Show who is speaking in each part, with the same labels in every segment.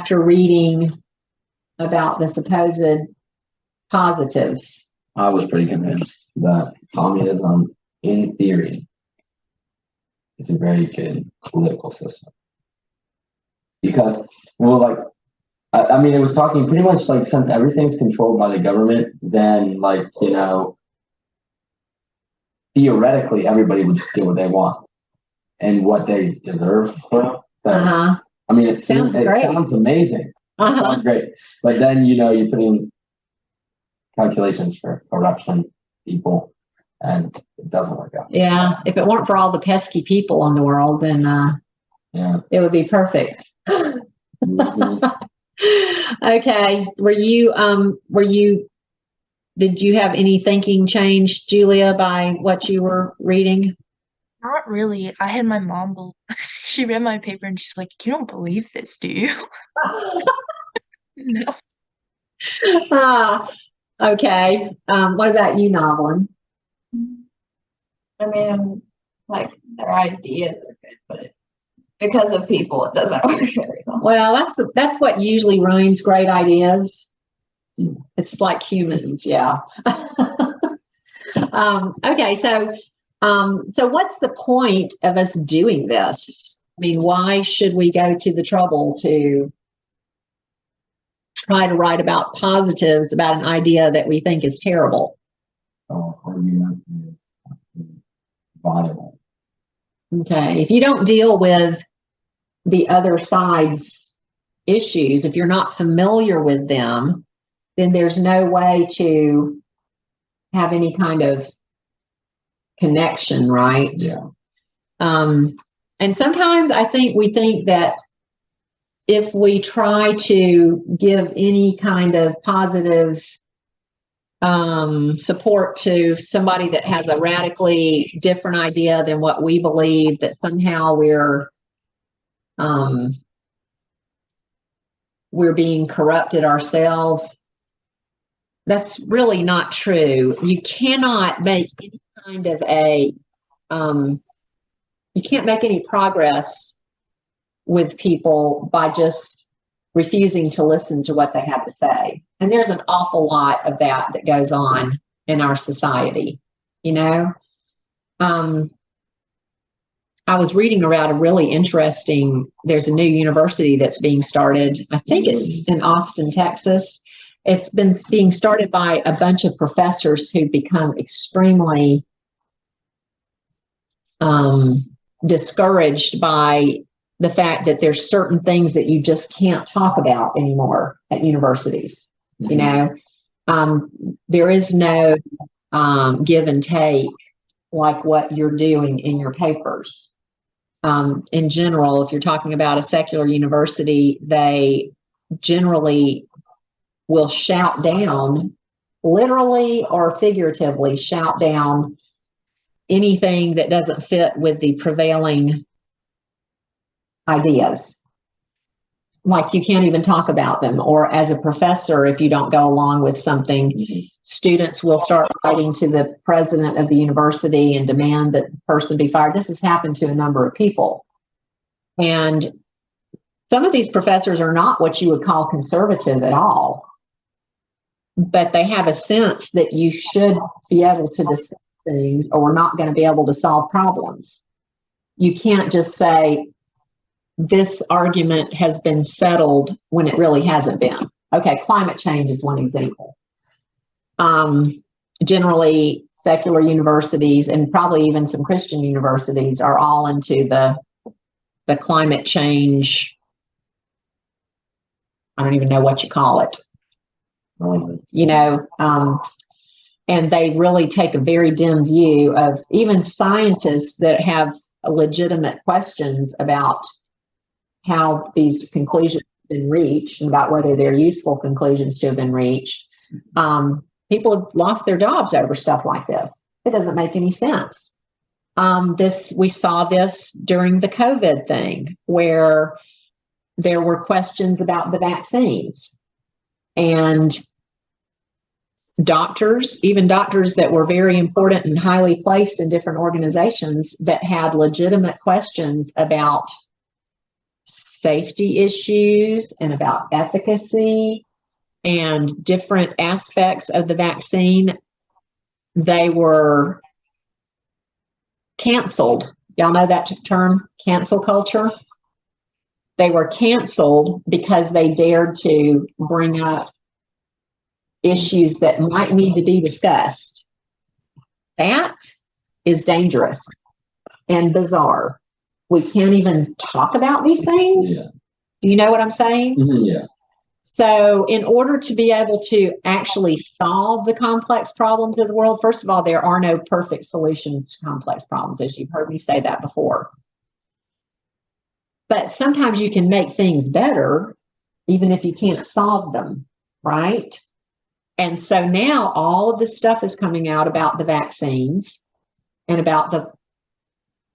Speaker 1: after reading about the supposed positives?
Speaker 2: I was pretty convinced that communism, in theory, is a very good political system. Because, well, like, I mean, it was talking pretty much like since everything's controlled by the government, then, like, you know, theoretically, everybody would just get what they want and what they deserve. So, I mean, it sounds amazing. It sounds great. But then, you know, you put in calculations for corruption, people, and it doesn't work out.
Speaker 1: Yeah. If it weren't for all the pesky people in the world, then
Speaker 2: yeah,
Speaker 1: it would be perfect. Okay. Did you have any thinking change, Julia, by what you were reading?
Speaker 3: Not really. I had my mom, she read my paper and she's like, you don't believe this, do you? No.
Speaker 1: Okay. What about you, Novelin?
Speaker 4: I mean, like, their ideas are good, but because of people, it doesn't work very well.
Speaker 1: Well, that's what usually ruins great ideas. It's like humans, yeah. Okay, so what's the point of us doing this? I mean, why should we go to the trouble to try to write about positives about an idea that we think is terrible?
Speaker 2: Argument is viable.
Speaker 1: Okay, if you don't deal with the other side's issues, if you're not familiar with them, then there's no way to have any kind of connection, right?
Speaker 2: Yeah.
Speaker 1: And sometimes I think we think that if we try to give any kind of positive support to somebody that has a radically different idea than what we believe, that somehow we're being corrupted ourselves. That's really not true. You cannot make any kind of you can't make any progress with people by just refusing to listen to what they have to say. And there's an awful lot of that goes on in our society, you know. I was reading about a really interesting, there's a new university that's being started. I think it's in Austin, Texas. It's been being started by a bunch of professors who've become extremely discouraged by the fact that there's certain things that you just can't talk about anymore at universities. You know, there is no give and take like what you're doing in your papers. In general, if you're talking about a secular university, they generally will shout down, literally or figuratively shout down anything that doesn't fit with the prevailing ideas. Like you can't even talk about them. Or as a professor, if you don't go along with something, students will start writing to the president of the university and demand that the person be fired. This has happened to a number of people. And some of these professors are not what you would call conservative at all, but they have a sense that you should be able to discuss things or we're not going to be able to solve problems. You can't just say, this argument has been settled when it really hasn't been. Okay, climate change is one example. Generally, secular universities and probably even some Christian universities are all into the climate change. I don't even know what you call it. You know, and they really take a very dim view of even scientists that have legitimate questions about how these conclusions have been reached and about whether they're useful conclusions to have been reached. People have lost their jobs over stuff like this. It doesn't make any sense. We saw this during the COVID thing, where there were questions about the vaccines, and doctors, even doctors that were very important and highly placed in different organizations that had legitimate questions about safety issues and about efficacy and different aspects of the vaccine, they were canceled. Y'all know that term, cancel culture? They were canceled because they dared to bring up issues that might need to be discussed. That is dangerous and bizarre. We can't even talk about these things.
Speaker 2: Yeah.
Speaker 1: Do you know what I'm saying?
Speaker 2: Yeah.
Speaker 1: So in order to be able to actually solve the complex problems of the world, first of all, there are no perfect solutions to complex problems, as you've heard me say that before. But sometimes you can make things better, even if you can't solve them, right? And so now all of this stuff is coming out about the vaccines and about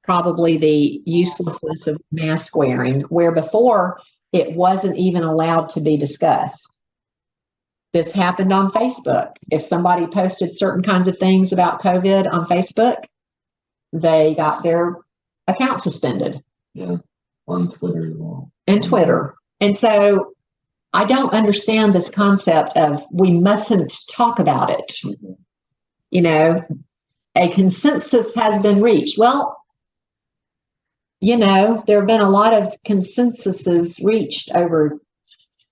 Speaker 1: probably the uselessness of mask wearing, where before it wasn't even allowed to be discussed. This happened on Facebook. If somebody posted certain kinds of things about COVID on Facebook, they got their account suspended.
Speaker 2: Yeah. On Twitter as well.
Speaker 1: And Twitter. And so I don't understand this concept of we mustn't talk about it.
Speaker 2: Mhm.
Speaker 1: You know, a consensus has been reached. Well, you know, there have been a lot of consensuses reached over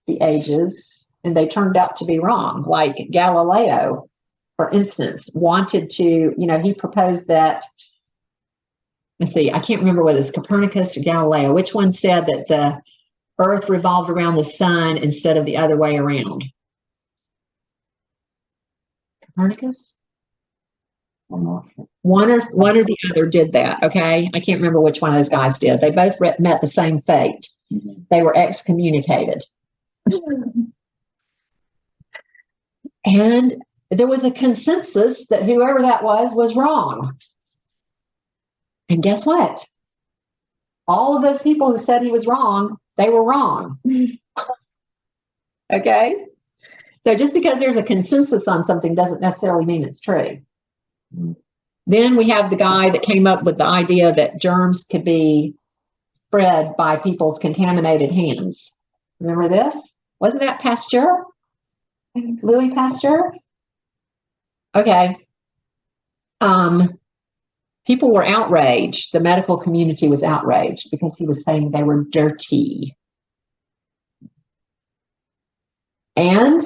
Speaker 1: the ages, and they turned out to be wrong. Like Galileo, for instance, wanted to, you know, he proposed that, let's see, I can't remember whether it's Copernicus or Galileo, which one said that the Earth revolved around the sun instead of the other way around? Copernicus?
Speaker 2: I'm not sure.
Speaker 1: One or the other did that, okay? I can't remember which one of those guys did. They both met the same fate.
Speaker 2: Mhm.
Speaker 1: They were excommunicated. And there was a consensus that whoever that was wrong. And guess what? All of those people who said he was wrong, they were wrong. Okay? So just because there's a consensus on something doesn't necessarily mean it's true.
Speaker 2: Mhm.
Speaker 1: Then we have the guy that came up with the idea that germs could be spread by people's contaminated hands. Remember this? Wasn't that Pasteur? Louis Pasteur? Okay. People were outraged. The medical community was outraged because he was saying they were dirty. And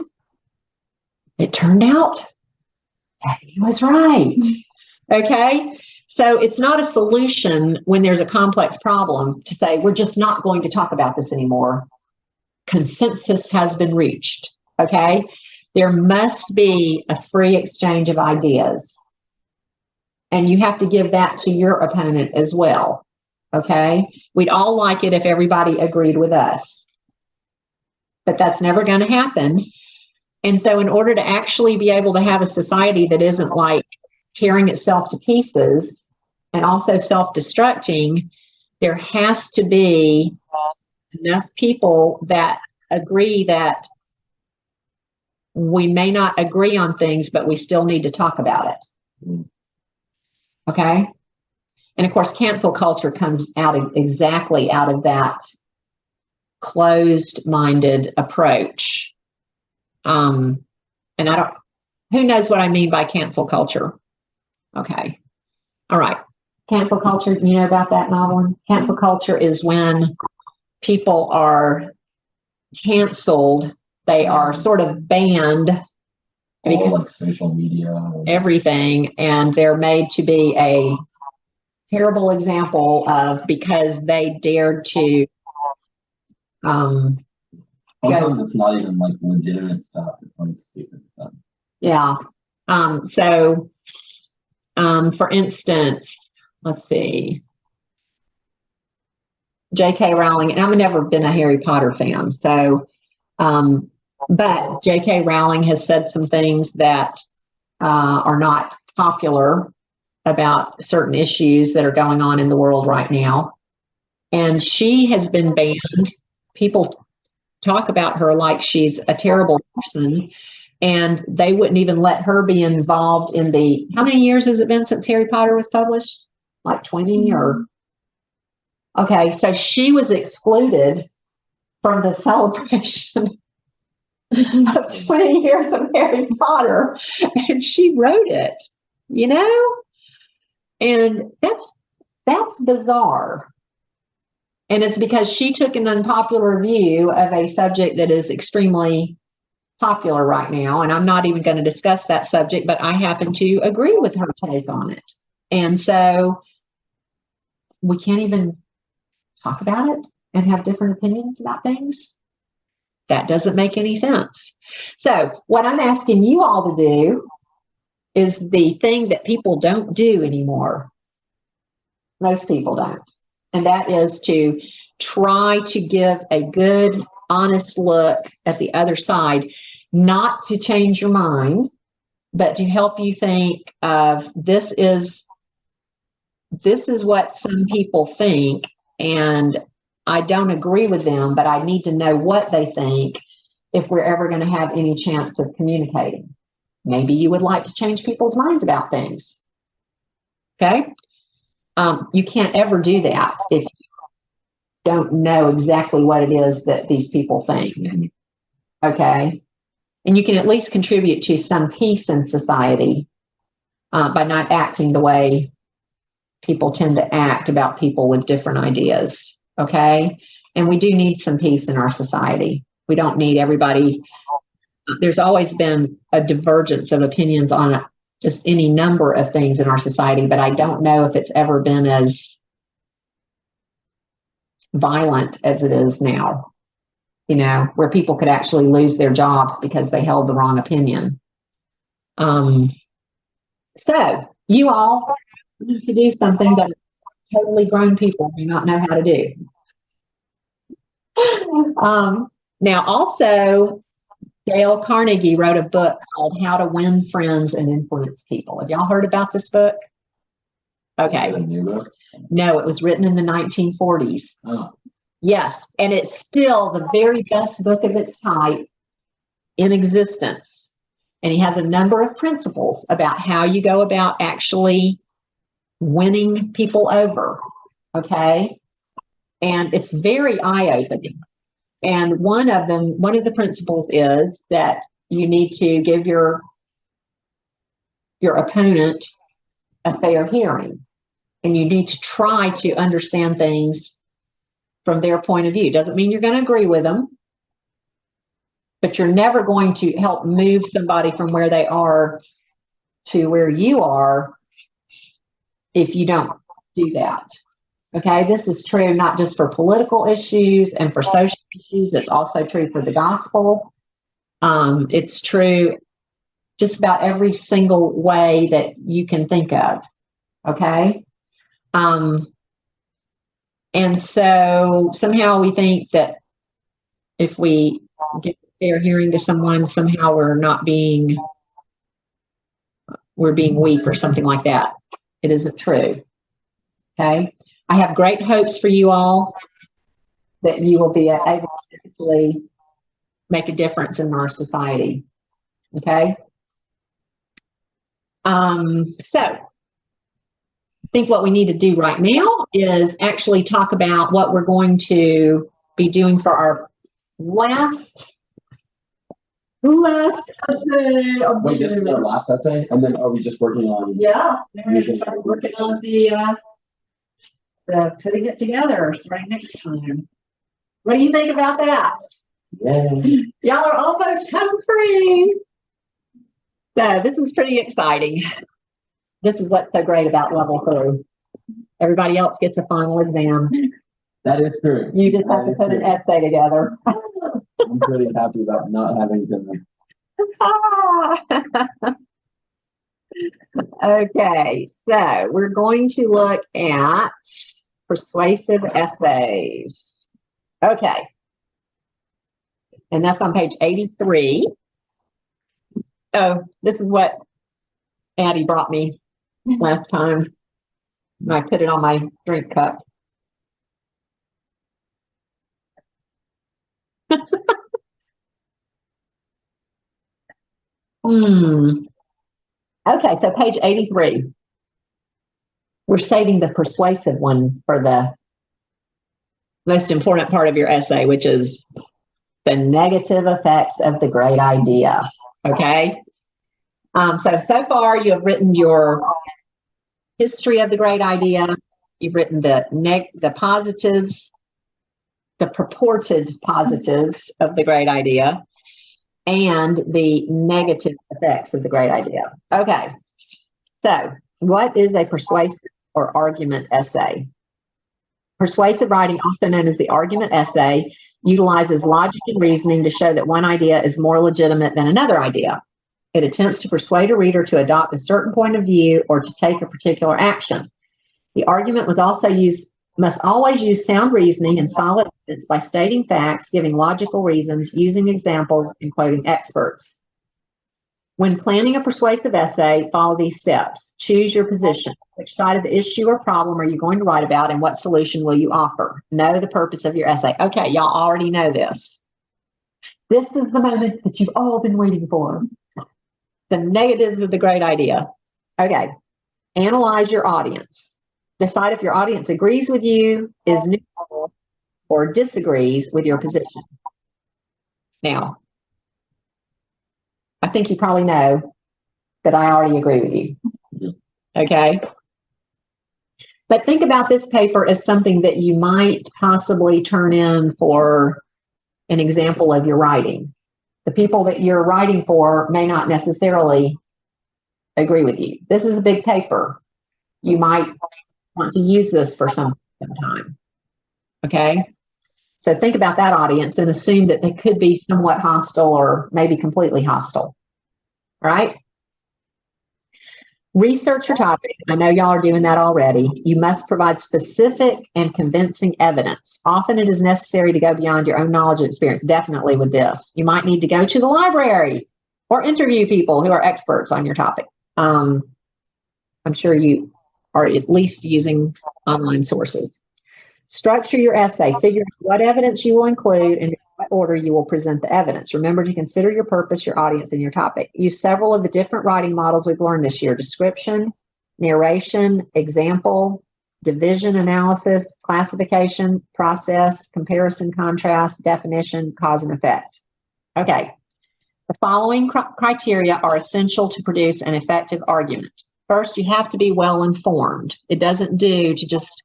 Speaker 1: it turned out that he was right. Okay? So it's not a solution when there's a complex problem to say, we're just not going to talk about this anymore. Consensus has been reached. Okay? There must be a free exchange of ideas. And you have to give that to your opponent as well. Okay? We'd all like it if everybody agreed with us. But that's never going to happen. And so in order to actually be able to have a society that isn't like tearing itself to pieces and also self-destructing, there has to be enough people that agree that we may not agree on things, but we still need to talk about it.
Speaker 2: Mm.
Speaker 1: Okay? And of course, cancel culture comes out exactly out of that closed-minded approach. And who knows what I mean by cancel culture? Okay. All right. Cancel culture, you know about that, Novelin? Cancel culture is when people are canceled. They are sort of banned.
Speaker 2: All like social media.
Speaker 1: Everything, and they're made to be a terrible example of because they dared to
Speaker 2: Sometimes it's not even like legitimate stuff. It's like stupid stuff.
Speaker 1: yeah. For instance, let's see. J.K. Rowling, and I've never been a Harry Potter fan, so, but J.K. Rowling has said some things that are not popular about certain issues that are going on in the world right now. And she has been banned. People talk about her like she's a terrible person, and they wouldn't even let her be involved in how many years has it been since Harry Potter was published? Like 20 or Okay, so she was excluded from the celebration of 20 years of Harry Potter, and she wrote it, you know? And that's bizarre. And it's because she took an unpopular view of a subject that is extremely popular right now. And I'm not even going to discuss that subject, but I happen to agree with her take on it. And so we can't even talk about it and have different opinions about things. That doesn't make any sense. So what I'm asking you all to do is the thing that people don't do anymore. Most people don't. And that is to try to give a good, honest look at the other side, not to change your mind, but to help you think of this is what some people think, and I don't agree with them, but I need to know what they think if we're ever going to have any chance of communicating. Maybe you would like to change people's minds about things. Okay? You can't ever do that if you don't know exactly what it is that these people think. Okay? And you can at least contribute to some peace in society by not acting the way people tend to act about people with different ideas. Okay? And we do need some peace in our society. We don't need everybody. There's always been a divergence of opinions on just any number of things in our society, but I don't know if it's ever been as violent as it is now, you know, where people could actually lose their jobs because they held the wrong opinion. So you all need to do something that totally grown people do not know how to do. Now, also, Dale Carnegie wrote a book called How to Win Friends and Influence People. Have y'all heard about this book? Okay.
Speaker 2: Is it a new book?
Speaker 1: No, it was written in the 1940s.
Speaker 2: Oh.
Speaker 1: Yes, and it's still the very best book of its type in existence. And he has a number of principles about how you go about actually winning people over. Okay. And it's very eye-opening. And one of the principles is that you need to give your opponent a fair hearing. And you need to try to understand things from their point of view. Doesn't mean you're going to agree with them, but you're never going to help move somebody from where they are to where you are if you don't do that. Okay, this is true not just for political issues and for social issues, it's also true for the gospel. It's true just about every single way that you can think of. Okay. And so somehow we think that if we give a fair hearing to someone, somehow we're being weak or something like that. It isn't true. Okay. I have great hopes for you all that you will be able to actually make a difference in our society. Okay. So I think what we need to do right now is actually talk about what we're going to be doing for our last essay.
Speaker 2: Wait, this is our last essay, and then are we just working on?
Speaker 1: Yeah, we're going to start working on the putting it together starting next time. What do you think about that?
Speaker 2: Yeah.
Speaker 1: Y'all are almost home free. So this is pretty exciting. This is what's so great about level 3. Everybody else gets a final exam.
Speaker 2: That is true.
Speaker 1: You just have to put an essay together.
Speaker 2: I'm pretty happy about not having to.
Speaker 1: Okay, so we're going to look at persuasive essays. Okay. And that's on page 83. Oh, this is what Addie brought me last time. I put it on my drink cup. Okay, so page 83. We're saving the persuasive ones for the most important part of your essay, which is the negative effects of the great idea. Okay. So far you have written your history of the great idea. You've written the positives, the purported positives of the great idea, and the negative effects of the great idea. Okay. So what is a persuasive or argument essay? Persuasive writing, also known as the argument essay, utilizes logic and reasoning to show that one idea is more legitimate than another idea. It attempts to persuade a reader to adopt a certain point of view or to take a particular action. The argument must always use sound reasoning and solid evidence by stating facts, giving logical reasons, using examples, and quoting experts. When planning a persuasive essay, follow these steps. Choose your position. Which side of the issue or problem are you going to write about, and what solution will you offer? Know the purpose of your essay. Okay, y'all already know this. This is the moment that you've all been waiting for. The negatives of the great idea. Okay, analyze your audience. Decide if your audience agrees with you, is neutral, or disagrees with your position. Now, I think you probably know that I already agree with you. Okay? But think about this paper as something that you might possibly turn in for an example of your writing. The people that you're writing for may not necessarily agree with you. This is a big paper. You might want to use this for some time. Okay? So think about that audience and assume that they could be somewhat hostile or maybe completely hostile. Right? Research your topic. I know y'all are doing that already. You must provide specific and convincing evidence. Often it is necessary to go beyond your own knowledge and experience. Definitely with this. You might need to go to the library or interview people who are experts on your topic. I'm sure you are at least using online sources. Structure your essay. Figure out what evidence you will include and in what order you will present the evidence. Remember to consider your purpose, your audience, and your topic. Use several of the different writing models we've learned this year: description, narration, example, division analysis, classification, process, comparison, contrast, definition, cause and effect. Okay. The following criteria are essential to produce an effective argument. First, you have to be well informed. It doesn't do to just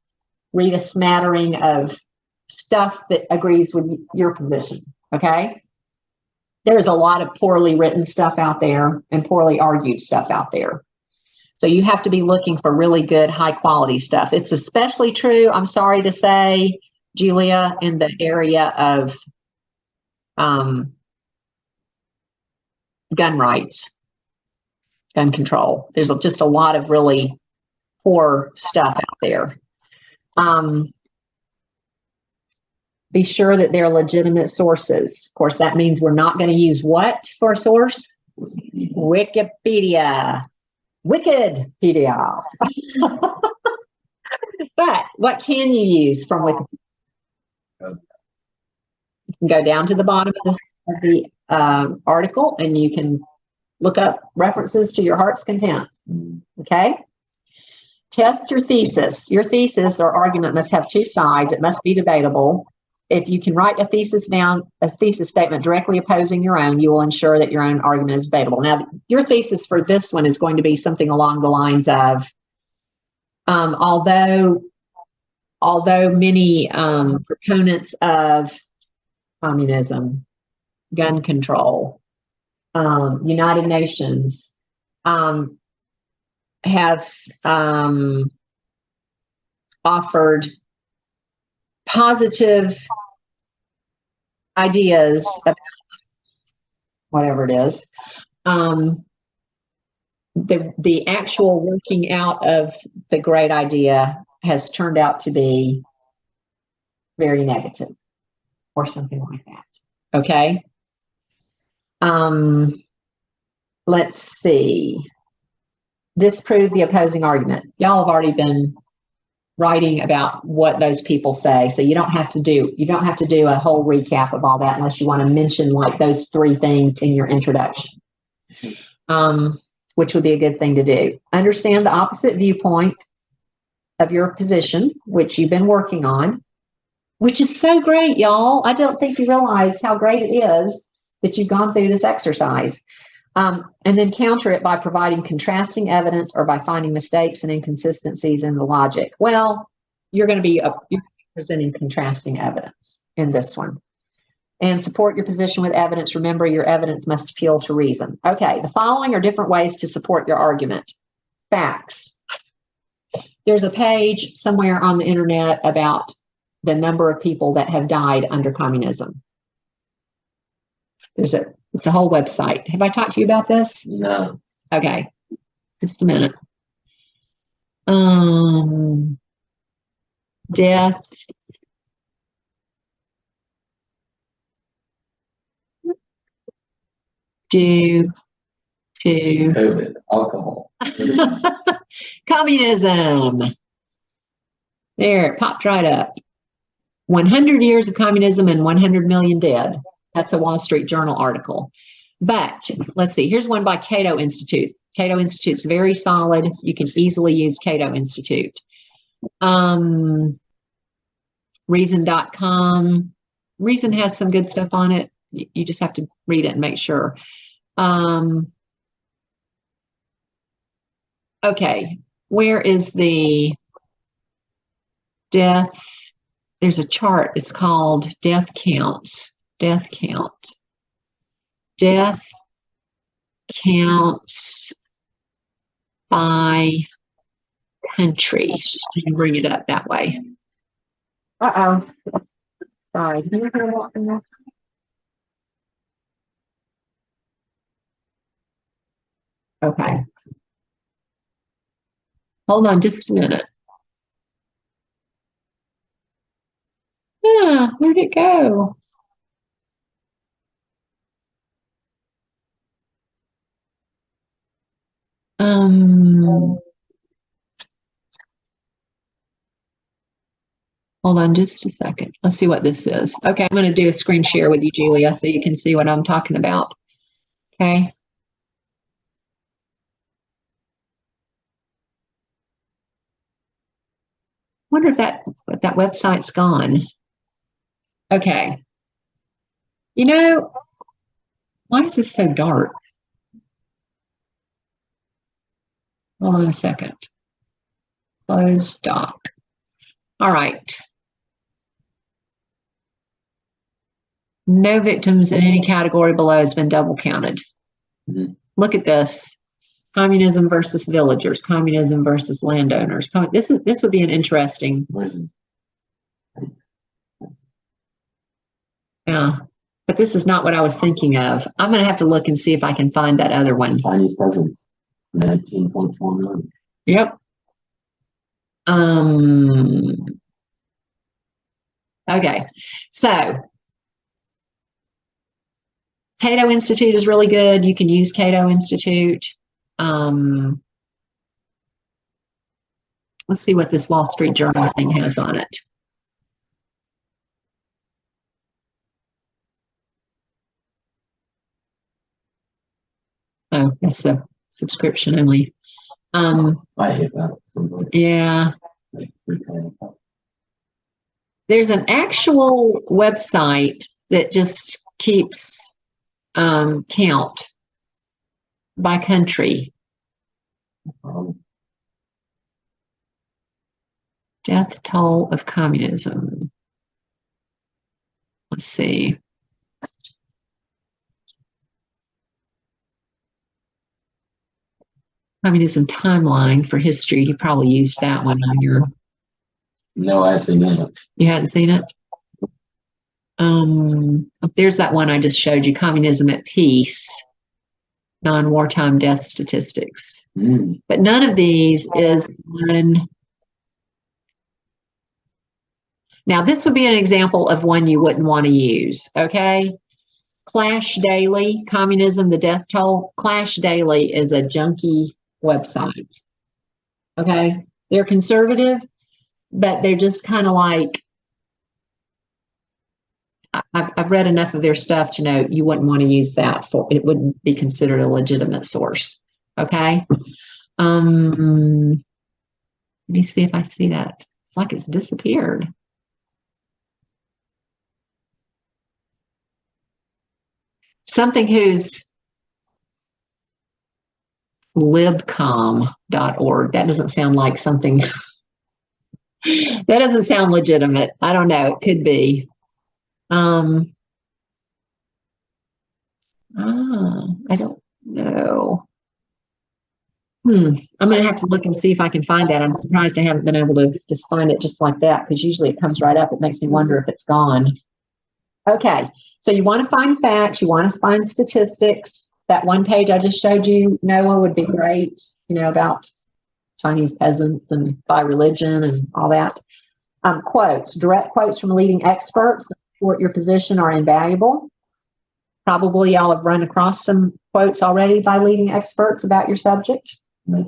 Speaker 1: read a smattering of stuff that agrees with your position, okay? There's a lot of poorly written stuff out there and poorly argued stuff out there. So you have to be looking for really good, high quality stuff. It's especially true, I'm sorry to say, Julia, in the area of gun rights, gun control. There's just a lot of really poor stuff out there. Be sure that they're legitimate sources. Of course, that means we're not going to use what for a source? Wikipedia. Wikipedia. But what can you use from Wikipedia? You can go down to the bottom of the article and you can look up references to your heart's content. Okay? Test your thesis. Your thesis or argument must have two sides. It must be debatable. If you can write a thesis statement directly opposing your own, you will ensure that your own argument is debatable. Now, your thesis for this one is going to be something along the lines of, although many proponents of communism, gun control, United Nations, have offered positive ideas about whatever it is. The actual working out of the great idea has turned out to be very negative or something like that. Okay. Let's see. Disprove the opposing argument. Y'all have already been writing about what those people say, so you don't have to do a whole recap of all that unless you want to mention like those three things in your introduction, which would be a good thing to do. Understand the opposite viewpoint of your position, which you've been working on. which is so great, y'all. I don't think you realize how great it is that you've gone through this exercise. And then counter it by providing contrasting evidence or by finding mistakes and inconsistencies in the logic. Well, you're going to be you're presenting contrasting evidence in this one. And support your position with evidence. Remember, your evidence must appeal to reason. Okay, the following are different ways to support your argument. Facts. There's a page somewhere on the internet about the number of people that have died under communism. It's a whole website. Have I talked to you about this?
Speaker 2: No.
Speaker 1: Okay, just a minute. Deaths due to
Speaker 2: COVID, alcohol.
Speaker 1: communism. There, it popped right up. 100 years of communism and 100 million dead. That's a Wall Street Journal article. But let's see, here's one by Cato Institute. Cato Institute's very solid. You can easily use Cato Institute. Reason.com. Reason has some good stuff on it. You just have to read it and make sure. Okay, where is the death? There's a chart. It's called death counts. Death count. Death counts by country. You can bring it up that way. Uh-oh. Sorry. Can you hear what from that? Okay. Hold on just a minute. Ah, where'd it go? Hold on just a second. Let's see what this is. Okay, I'm going to do a screen share with you, Julia, so you can see what I'm talking about. Okay. Wonder if that website's gone. Okay. You know, why is this so dark? Hold on a second. Close doc. All right. No victims in any category below has been double counted.
Speaker 2: Mhm.
Speaker 1: Look at this. Communism versus villagers, communism versus landowners. This would be an interesting. Yeah, but this is not what I was thinking of. I'm going to have to look and see if I can find that other one.
Speaker 2: Chinese peasants, 19.4 million.
Speaker 1: Yep. Okay, so Cato Institute is really good. You can use Cato Institute. Let's see what this Wall Street Journal thing has on it. Oh, that's a subscription only.
Speaker 2: I hate that.
Speaker 1: Yeah. There's an actual website that just keeps count by country. Death toll of communism. Let's see. Communism timeline for history. You probably used that one on your.
Speaker 2: No, I actually didn't.
Speaker 1: You hadn't seen it? There's that one I just showed you. Communism at peace. Non-wartime death statistics. But none of these is one. Now, this would be an example of one you wouldn't want to use, okay? Clash Daily, Communism, the Death Toll. Clash Daily is a junky website, okay? They're conservative, but they're just kind of like, I've read enough of their stuff to know you wouldn't want to use that for, it wouldn't be considered a legitimate source, okay? Let me see if I see that. It's like it's disappeared. something who's libcom.org. That doesn't sound like something, that doesn't sound legitimate. I don't know. It could be. I don't know. I'm going to have to look and see if I can find that. I'm surprised I haven't been able to just find it just like that, because usually it comes right up. It makes me wonder if it's gone. Okay, so you want to find facts, you want to find statistics. That one page I just showed you, Noah, would be great, about Chinese peasants and by religion and all that. Quotes, direct quotes from leading experts that support your position are invaluable. Probably y'all have run across some quotes already by leading experts about your subject. Yeah.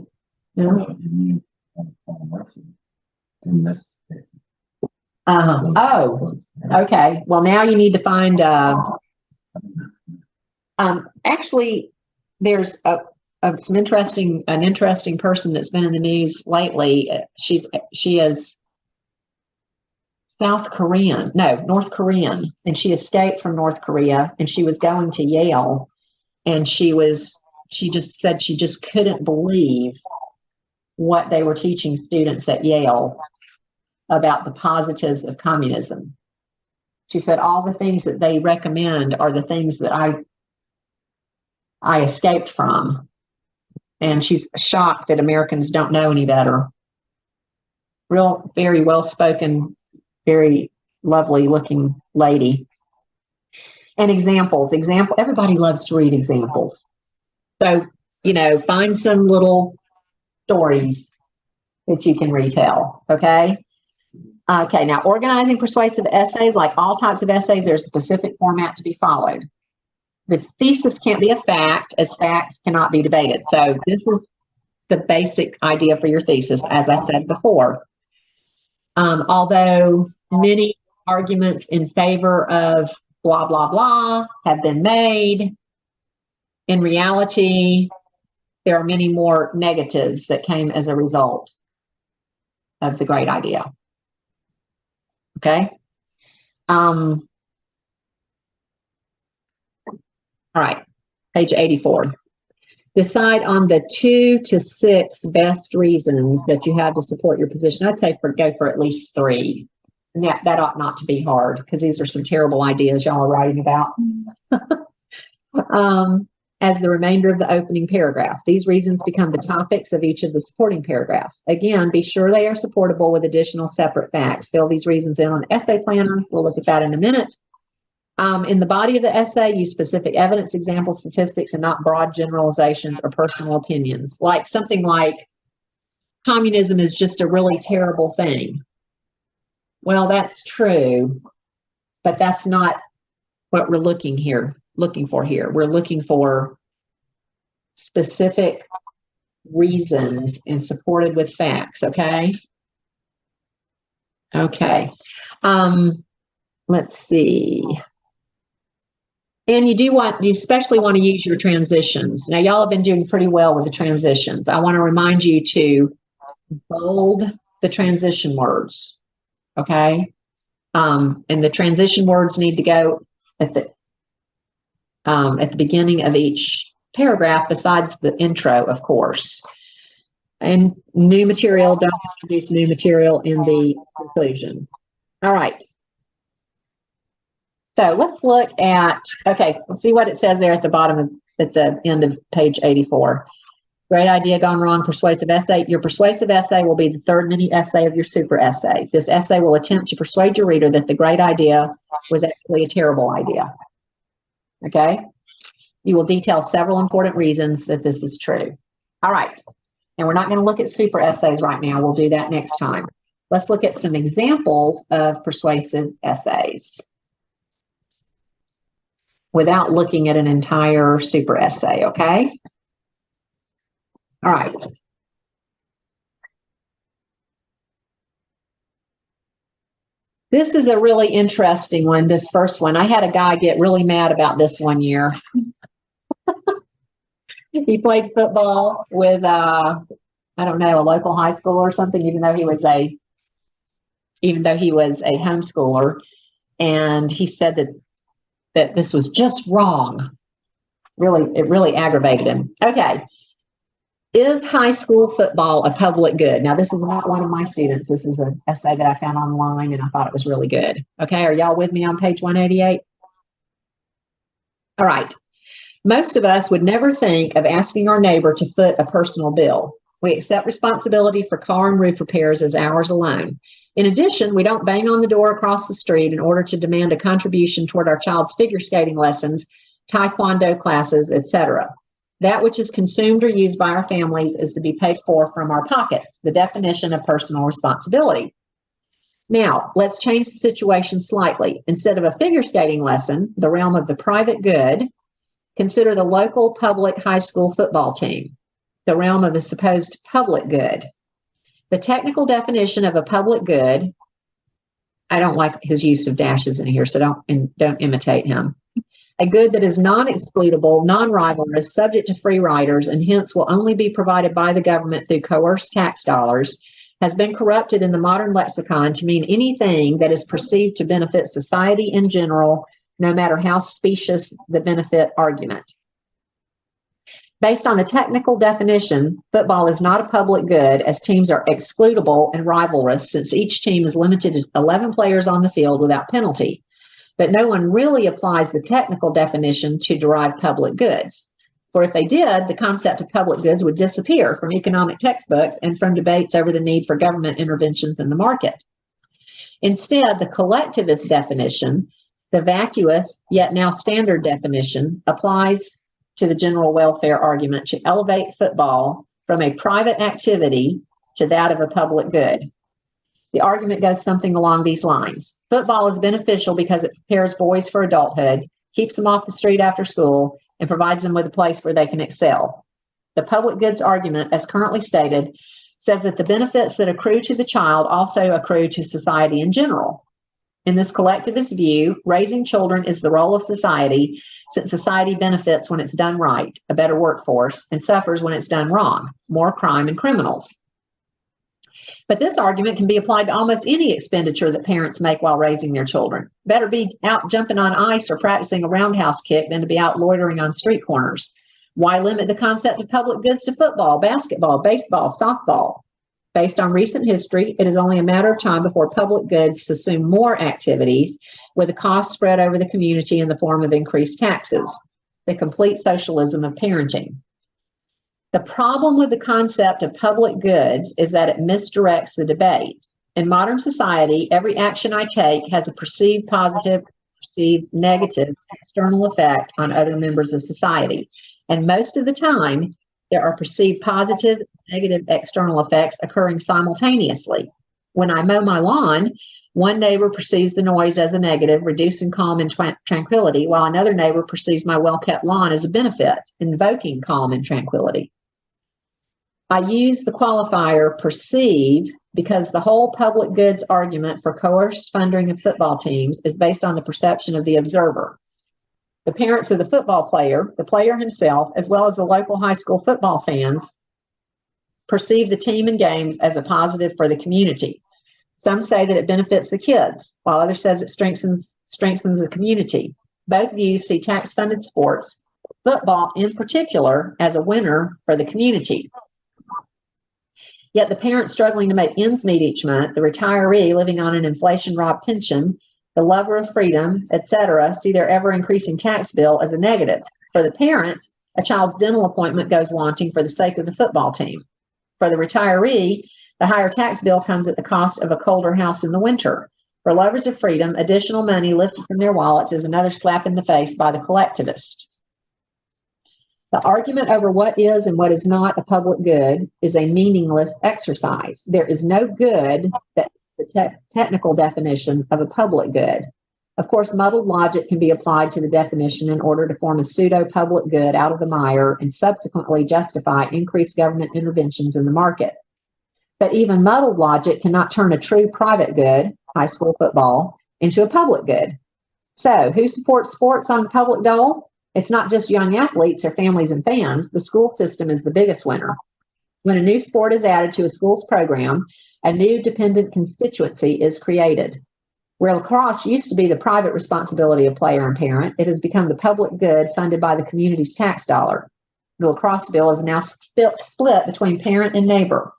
Speaker 1: Oh, okay. Well, now you need to find, actually, there's an interesting person that's been in the news lately. She is North Korean, and she escaped from North Korea, and she was going to Yale, and she just said she just couldn't believe what they were teaching students at Yale about the positives of communism. She said all the things that they recommend are the things that I escaped from. And she's shocked that Americans don't know any better. Very well-spoken, very lovely looking lady. And examples, everybody loves to read examples. So, find some little stories that you can retell, okay? Okay, now organizing persuasive essays, like all types of essays, there's a specific format to be followed. The thesis can't be a fact, as facts cannot be debated. So this is the basic idea for your thesis, as I said before. Although many arguments in favor of blah, blah, blah have been made, in reality, there are many more negatives that came as a result of the great idea. Okay. All right. Page 84. Decide on the 2 to 6 best reasons that you have to support your position. I'd say go for at least 3. And that ought not to be hard, because these are some terrible ideas y'all are writing about. As the remainder of the opening paragraph. These reasons become the topics of each of the supporting paragraphs. Again, be sure they are supportable with additional separate facts. Fill these reasons in on essay planner. We'll look at that in a minute. In the body of the essay, use specific evidence, examples, statistics, and not broad generalizations or personal opinions. Like something like, communism is just a really terrible thing. Well, that's true, but that's not what we're looking for here. We're looking for specific reasons and supported with facts, okay? Okay. Let's see. And you especially want to use your transitions. Now, y'all have been doing pretty well with the transitions. I want to remind you to bold the transition words, okay? And the transition words need to go at the beginning of each paragraph, besides the intro, of course. And new material, don't introduce new material in the conclusion. All right. So let's look at, let's see what it says there at the end of page 84. Great idea gone wrong, persuasive essay. Your persuasive essay will be the third mini essay of your super essay. This essay will attempt to persuade your reader that the great idea was actually a terrible idea. Okay? You will detail several important reasons that this is true. All right. And we're not going to look at super essays right now. We'll do that next time. Let's look at some examples of persuasive essays without looking at an entire super essay, okay? All right. This is a really interesting one, this first one. I had a guy get really mad about this one year. He played football with, I don't know, a local high school or something, even though he was a homeschooler. And he said that this was just wrong. it really aggravated him. Okay. Is high school football a public good? Now, this is not one of my students. This is an essay that I found online and I thought it was really good. Okay. Are y'all with me on page 188? All right. Most of us would never think of asking our neighbor to foot a personal bill. We accept responsibility for car and roof repairs as ours alone. In addition, we don't bang on the door across the street in order to demand a contribution toward our child's figure skating lessons, taekwondo classes, etc. That which is consumed or used by our families is to be paid for from our pockets, the definition of personal responsibility. Now, let's change the situation slightly. Instead of a figure skating lesson, the realm of the private good, consider the local public high school football team, the realm of the supposed public good. The technical definition of a public good, I don't like his use of dashes in here, so don't imitate him. A good that is non-excludable, non-rivalrous, subject to free riders, and hence will only be provided by the government through coerced tax dollars, has been corrupted in the modern lexicon to mean anything that is perceived to benefit society in general, no matter how specious the benefit argument. Based on the technical definition, football is not a public good as teams are excludable and rivalrous since each team is limited to 11 players on the field without penalty. But no one really applies the technical definition to derive public goods. For if they did, the concept of public goods would disappear from economic textbooks and from debates over the need for government interventions in the market. Instead, the collectivist definition, the vacuous yet now standard definition, applies to the general welfare argument to elevate football from a private activity to that of a public good. The argument goes something along these lines. Football is beneficial because it prepares boys for adulthood, keeps them off the street after school, and provides them with a place where they can excel. The public goods argument, as currently stated, says that the benefits that accrue to the child also accrue to society in general. In this collectivist view, raising children is the role of society, since society benefits when it's done right, a better workforce, and suffers when it's done wrong, more crime and criminals. But this argument can be applied to almost any expenditure that parents make while raising their children. Better be out jumping on ice or practicing a roundhouse kick than to be out loitering on street corners. Why limit the concept of public goods to football, basketball, baseball, softball? Based on recent history, it is only a matter of time before public goods subsume more activities with the cost spread over the community in the form of increased taxes, the complete socialism of parenting. The problem with the concept of public goods is that it misdirects the debate. In modern society, every action I take has a perceived positive, perceived negative external effect on other members of society. And most of the time, there are perceived positive, negative external effects occurring simultaneously. When I mow my lawn, one neighbor perceives the noise as a negative, reducing calm and tranquility, while another neighbor perceives my well-kept lawn as a benefit, invoking calm and tranquility. I use the qualifier perceive because the whole public goods argument for coerced funding of football teams is based on the perception of the observer. The parents of the football player, the player himself, as well as the local high school football fans, perceive the team and games as a positive for the community. Some say that it benefits the kids, while others says it strengthens the community. Both views see tax-funded sports, football in particular, as a winner for the community. Yet the parent struggling to make ends meet each month, the retiree living on an inflation-robbed pension, the lover of freedom, etc., see their ever-increasing tax bill as a negative. For the parent, a child's dental appointment goes wanting for the sake of the football team. For the retiree, the higher tax bill comes at the cost of a colder house in the winter. For lovers of freedom, additional money lifted from their wallets is another slap in the face by the collectivist. The argument over what is and what is not a public good is a meaningless exercise. There is no good that is the technical definition of a public good. Of course, muddled logic can be applied to the definition in order to form a pseudo-public good out of the mire and subsequently justify increased government interventions in the market. But even muddled logic cannot turn a true private good, high school football, into a public good. So, who supports sports on the public dole? It's not just young athletes or families and fans. The school system is the biggest winner. When a new sport is added to a school's program, a new dependent constituency is created. Where lacrosse used to be the private responsibility of player and parent, it has become the public good funded by the community's tax dollar. The lacrosse bill is now split between parent and neighbor,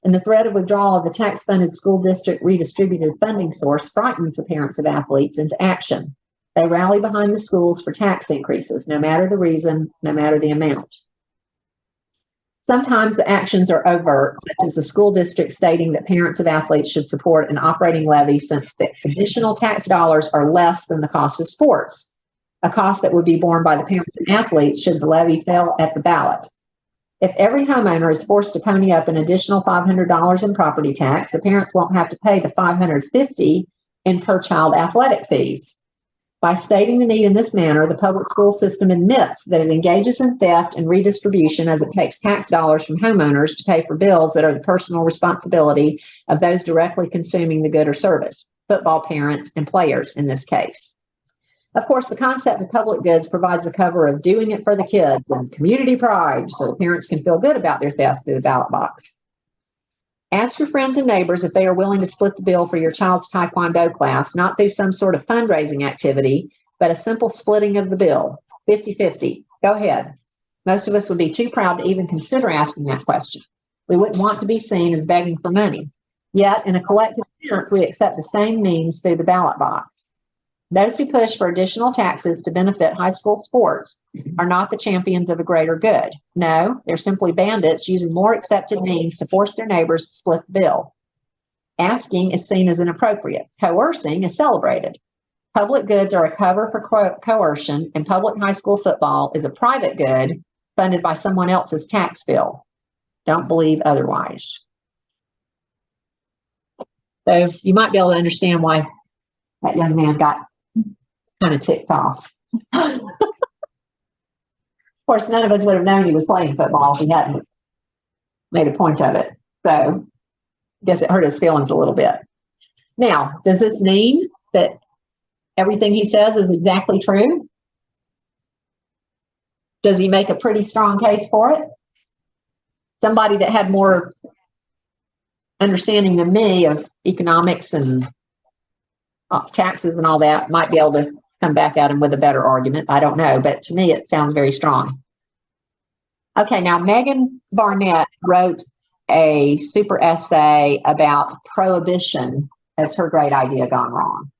Speaker 1: and the threat of withdrawal of the tax-funded school district redistributed funding source frightens the parents of athletes into action. They rally behind the schools for tax increases, no matter the reason, no matter the amount. Sometimes the actions are overt, such as the school district stating that parents of athletes should support an operating levy since the additional tax dollars are less than the cost of sports, a cost that would be borne by the parents and athletes should the levy fail at the ballot. If every homeowner is forced to pony up an additional $500 in property tax, the parents won't have to pay the $550 in per-child athletic fees. By stating the need in this manner, the public school system admits that it engages in theft and redistribution as it takes tax dollars from homeowners to pay for bills that are the personal responsibility of those directly consuming the good or service, football parents and players in this case. Of course, the concept of public goods provides the cover of doing it for the kids and community pride so the parents can feel good about their theft through the ballot box. Ask your friends and neighbors if they are willing to split the bill for your child's Taekwondo class, not through some sort of fundraising activity, but a simple splitting of the bill, 50-50. Go ahead. Most of us would be too proud to even consider asking that question. We wouldn't want to be seen as begging for money. Yet, in a collective attempt, we accept the same means through the ballot box. Those who push for additional taxes to benefit high school sports are not the champions of a greater good. No, they're simply bandits using more accepted means to force their neighbors to split the bill. Asking is seen as inappropriate. Coercing is celebrated. Public goods are a cover for coercion, and public high school football is a private good funded by someone else's tax bill. Don't believe otherwise. So you might be able to understand why that young man got kind of ticked off. Of course, none of us would have known he was playing football if he hadn't made a point of it. So I guess it hurt his feelings a little bit. Now, does this mean that everything he says is exactly true? Does he make a pretty strong case for it? Somebody that had more understanding than me of economics and taxes and all that might be able to come back at him with a better argument. I don't know, but to me it sounds very strong. Okay, now Megan Barnett wrote a super essay about prohibition as her great idea gone wrong.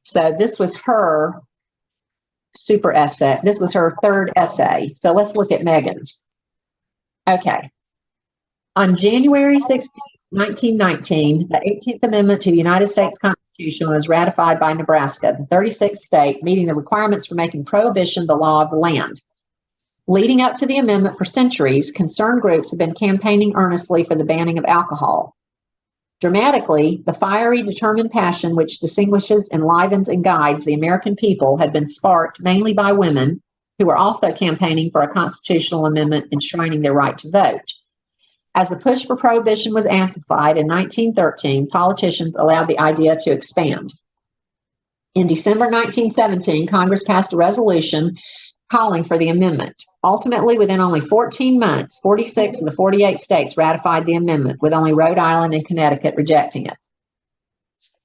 Speaker 1: So this was her super essay. This was her third essay. So let's look at Megan's. Okay. On January 16, 1919, the 18th Amendment to the United States Constitution was ratified by Nebraska, the 36th state, meeting the requirements for making prohibition the law of the land. Leading up to the amendment for centuries, concerned groups have been campaigning earnestly for the banning of alcohol. Dramatically, the fiery, determined passion which distinguishes, enlivens, and guides the American people had been sparked mainly by women who were also campaigning for a constitutional amendment enshrining their right to vote. As the push for prohibition was amplified in 1913, politicians allowed the idea to expand. In December 1917, Congress passed a resolution calling for the amendment. Ultimately, within only 14 months, 46 of the 48 states ratified the amendment, with only Rhode Island and Connecticut rejecting it.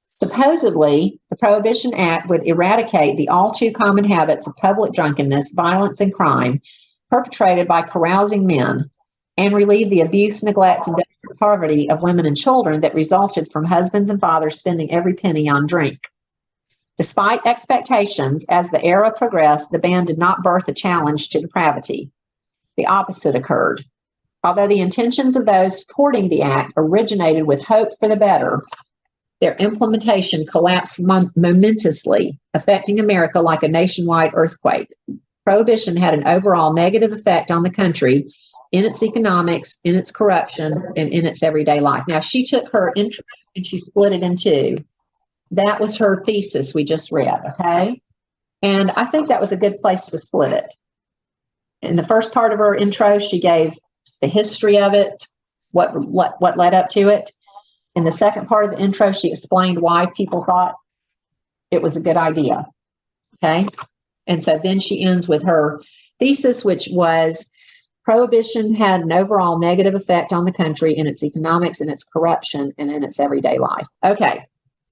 Speaker 1: Supposedly, the Prohibition Act would eradicate the all too common habits of public drunkenness, violence, and crime perpetrated by carousing men, and relieve the abuse, neglect, and desperate poverty of women and children that resulted from husbands and fathers spending every penny on drink. Despite expectations, as the era progressed, the ban did not birth a challenge to depravity. The opposite occurred. Although the intentions of those supporting the act originated with hope for the better, their implementation collapsed momentously, affecting America like a nationwide earthquake. Prohibition had an overall negative effect on the country in its economics, in its corruption, and in its everyday life. Now, she took her intro and she split it in two. That was her thesis we just read, okay? And I think that was a good place to split it. In the first part of her intro, she gave the history of it, what led up to it. In the second part of the intro, she explained why people thought it was a good idea, okay? And so then she ends with her thesis, which was prohibition had an overall negative effect on the country in its economics, in its corruption, and in its everyday life. Okay,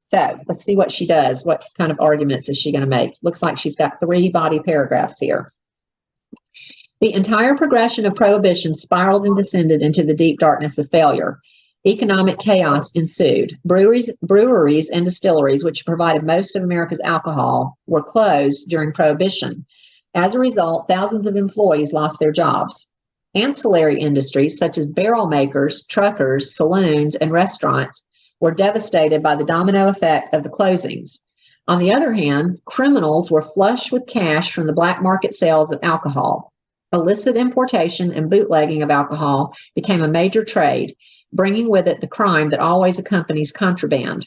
Speaker 1: So let's see what she does. What kind of arguments is she going to make? Looks like she's got 3 body paragraphs here. The entire progression of prohibition spiraled and descended into the deep darkness of failure. Economic chaos ensued. Breweries and distilleries, which provided most of America's alcohol, were closed during prohibition. As a result, thousands of employees lost their jobs. Ancillary industries such as barrel makers, truckers, saloons, and restaurants were devastated by the domino effect of the closings. On the other hand, criminals were flush with cash from the black market sales of alcohol. Illicit importation and bootlegging of alcohol became a major trade, bringing with it the crime that always accompanies contraband.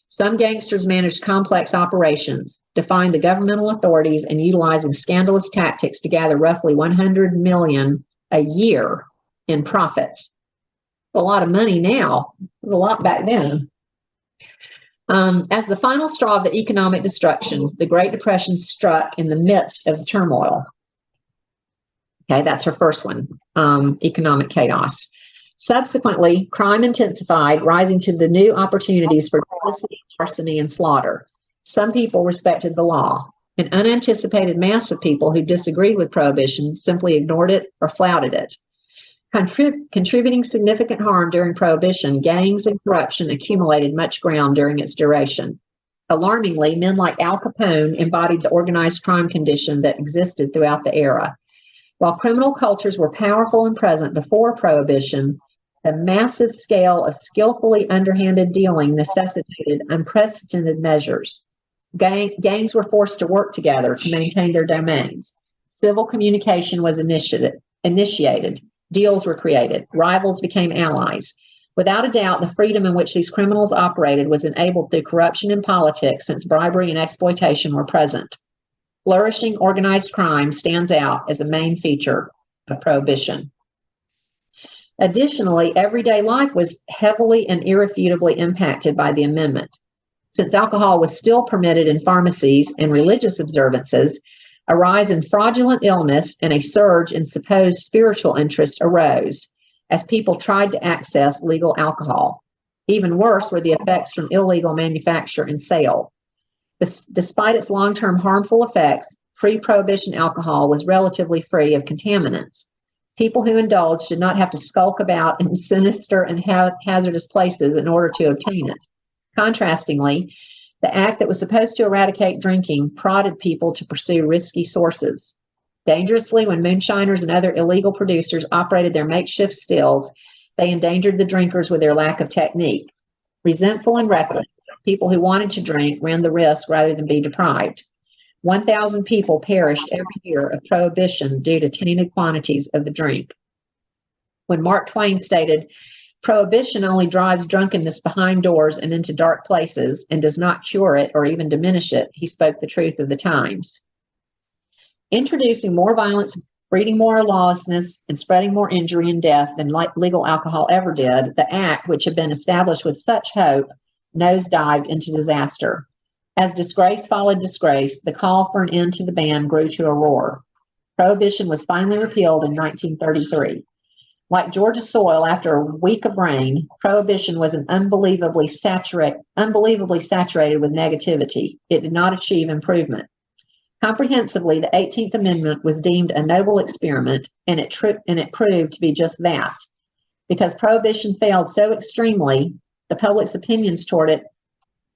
Speaker 1: Some gangsters managed complex operations, defying the governmental authorities and utilizing scandalous tactics to gather roughly $100 million a year in profits. A lot of money now, it was a lot back then. As the final straw of the economic destruction, the Great Depression struck in the midst of the turmoil. Okay, that's her first one, economic chaos. Subsequently, crime intensified, rising to the new opportunities for duplicity, larceny, and slaughter. Some people respected the law. An unanticipated mass of people who disagreed with prohibition simply ignored it or flouted it. Contributing significant harm during prohibition, gangs and corruption accumulated much ground during its duration. Alarmingly, men like Al Capone embodied the organized crime condition that existed throughout the era. While criminal cultures were powerful and present before prohibition, the massive scale of skillfully underhanded dealing necessitated unprecedented measures. Gangs were forced to work together to maintain their domains. Civil communication was initiated. Deals were created. Rivals became allies. Without a doubt, the freedom in which these criminals operated was enabled through corruption in politics, since bribery and exploitation were present. Flourishing organized crime stands out as a main feature of prohibition. Additionally, everyday life was heavily and irrefutably impacted by the amendment. Since alcohol was still permitted in pharmacies and religious observances, a rise in fraudulent illness and a surge in supposed spiritual interest arose as people tried to access legal alcohol. Even worse were the effects from illegal manufacture and sale. Despite its long-term harmful effects, pre-prohibition alcohol was relatively free of contaminants. People who indulged did not have to skulk about in sinister and hazardous places in order to obtain it. Contrastingly, the act that was supposed to eradicate drinking prodded people to pursue risky sources. Dangerously, when moonshiners and other illegal producers operated their makeshift stills, they endangered the drinkers with their lack of technique. Resentful and reckless, people who wanted to drink ran the risk rather than be deprived. 1,000 people perished every year of prohibition due to tainted quantities of the drink. When Mark Twain stated, "Prohibition only drives drunkenness behind doors and into dark places and does not cure it or even diminish it," he spoke the truth of the times. Introducing more violence, breeding more lawlessness, and spreading more injury and death than legal alcohol ever did, the act, which had been established with such hope, nosedived into disaster. As disgrace followed disgrace, the call for an end to the ban grew to a roar. Prohibition was finally repealed in 1933. Like Georgia's soil after a week of rain, prohibition was unbelievably saturated with negativity. It did not achieve improvement. Comprehensively, the 18th Amendment was deemed a noble experiment, and it proved to be just that. Because prohibition failed so extremely, the public's opinions toward it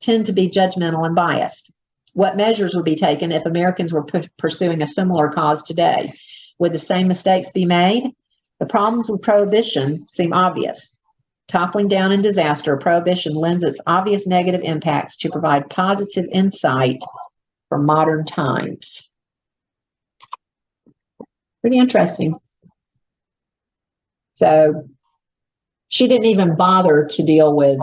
Speaker 1: tend to be judgmental and biased. What measures would be taken if Americans were pursuing a similar cause today? Would the same mistakes be made? The problems with prohibition seem obvious. Toppling down in disaster, prohibition lends its obvious negative impacts to provide positive insight for modern times. Pretty interesting. So she didn't even bother to deal with,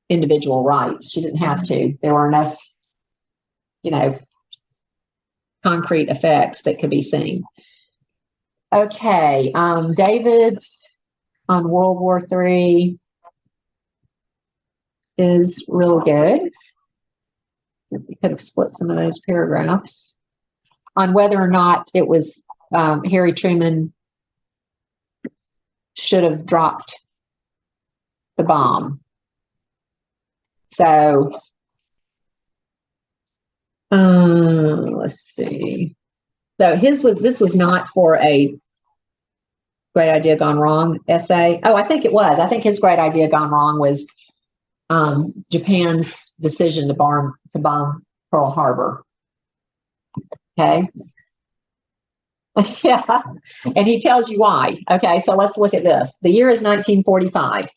Speaker 1: individual rights. She didn't have to. There were enough, concrete effects that could be seen. Okay, David's on World War III is real good. We could have split some of those paragraphs on whether or not it was Harry Truman should have dropped the bomb. So, let's see. So this was not for a great idea gone wrong essay. Oh, I think it was. I think his great idea gone wrong was Japan's decision to bomb Pearl Harbor. Okay. Yeah. And he tells you why. Okay, so let's look at this. The year is 1945.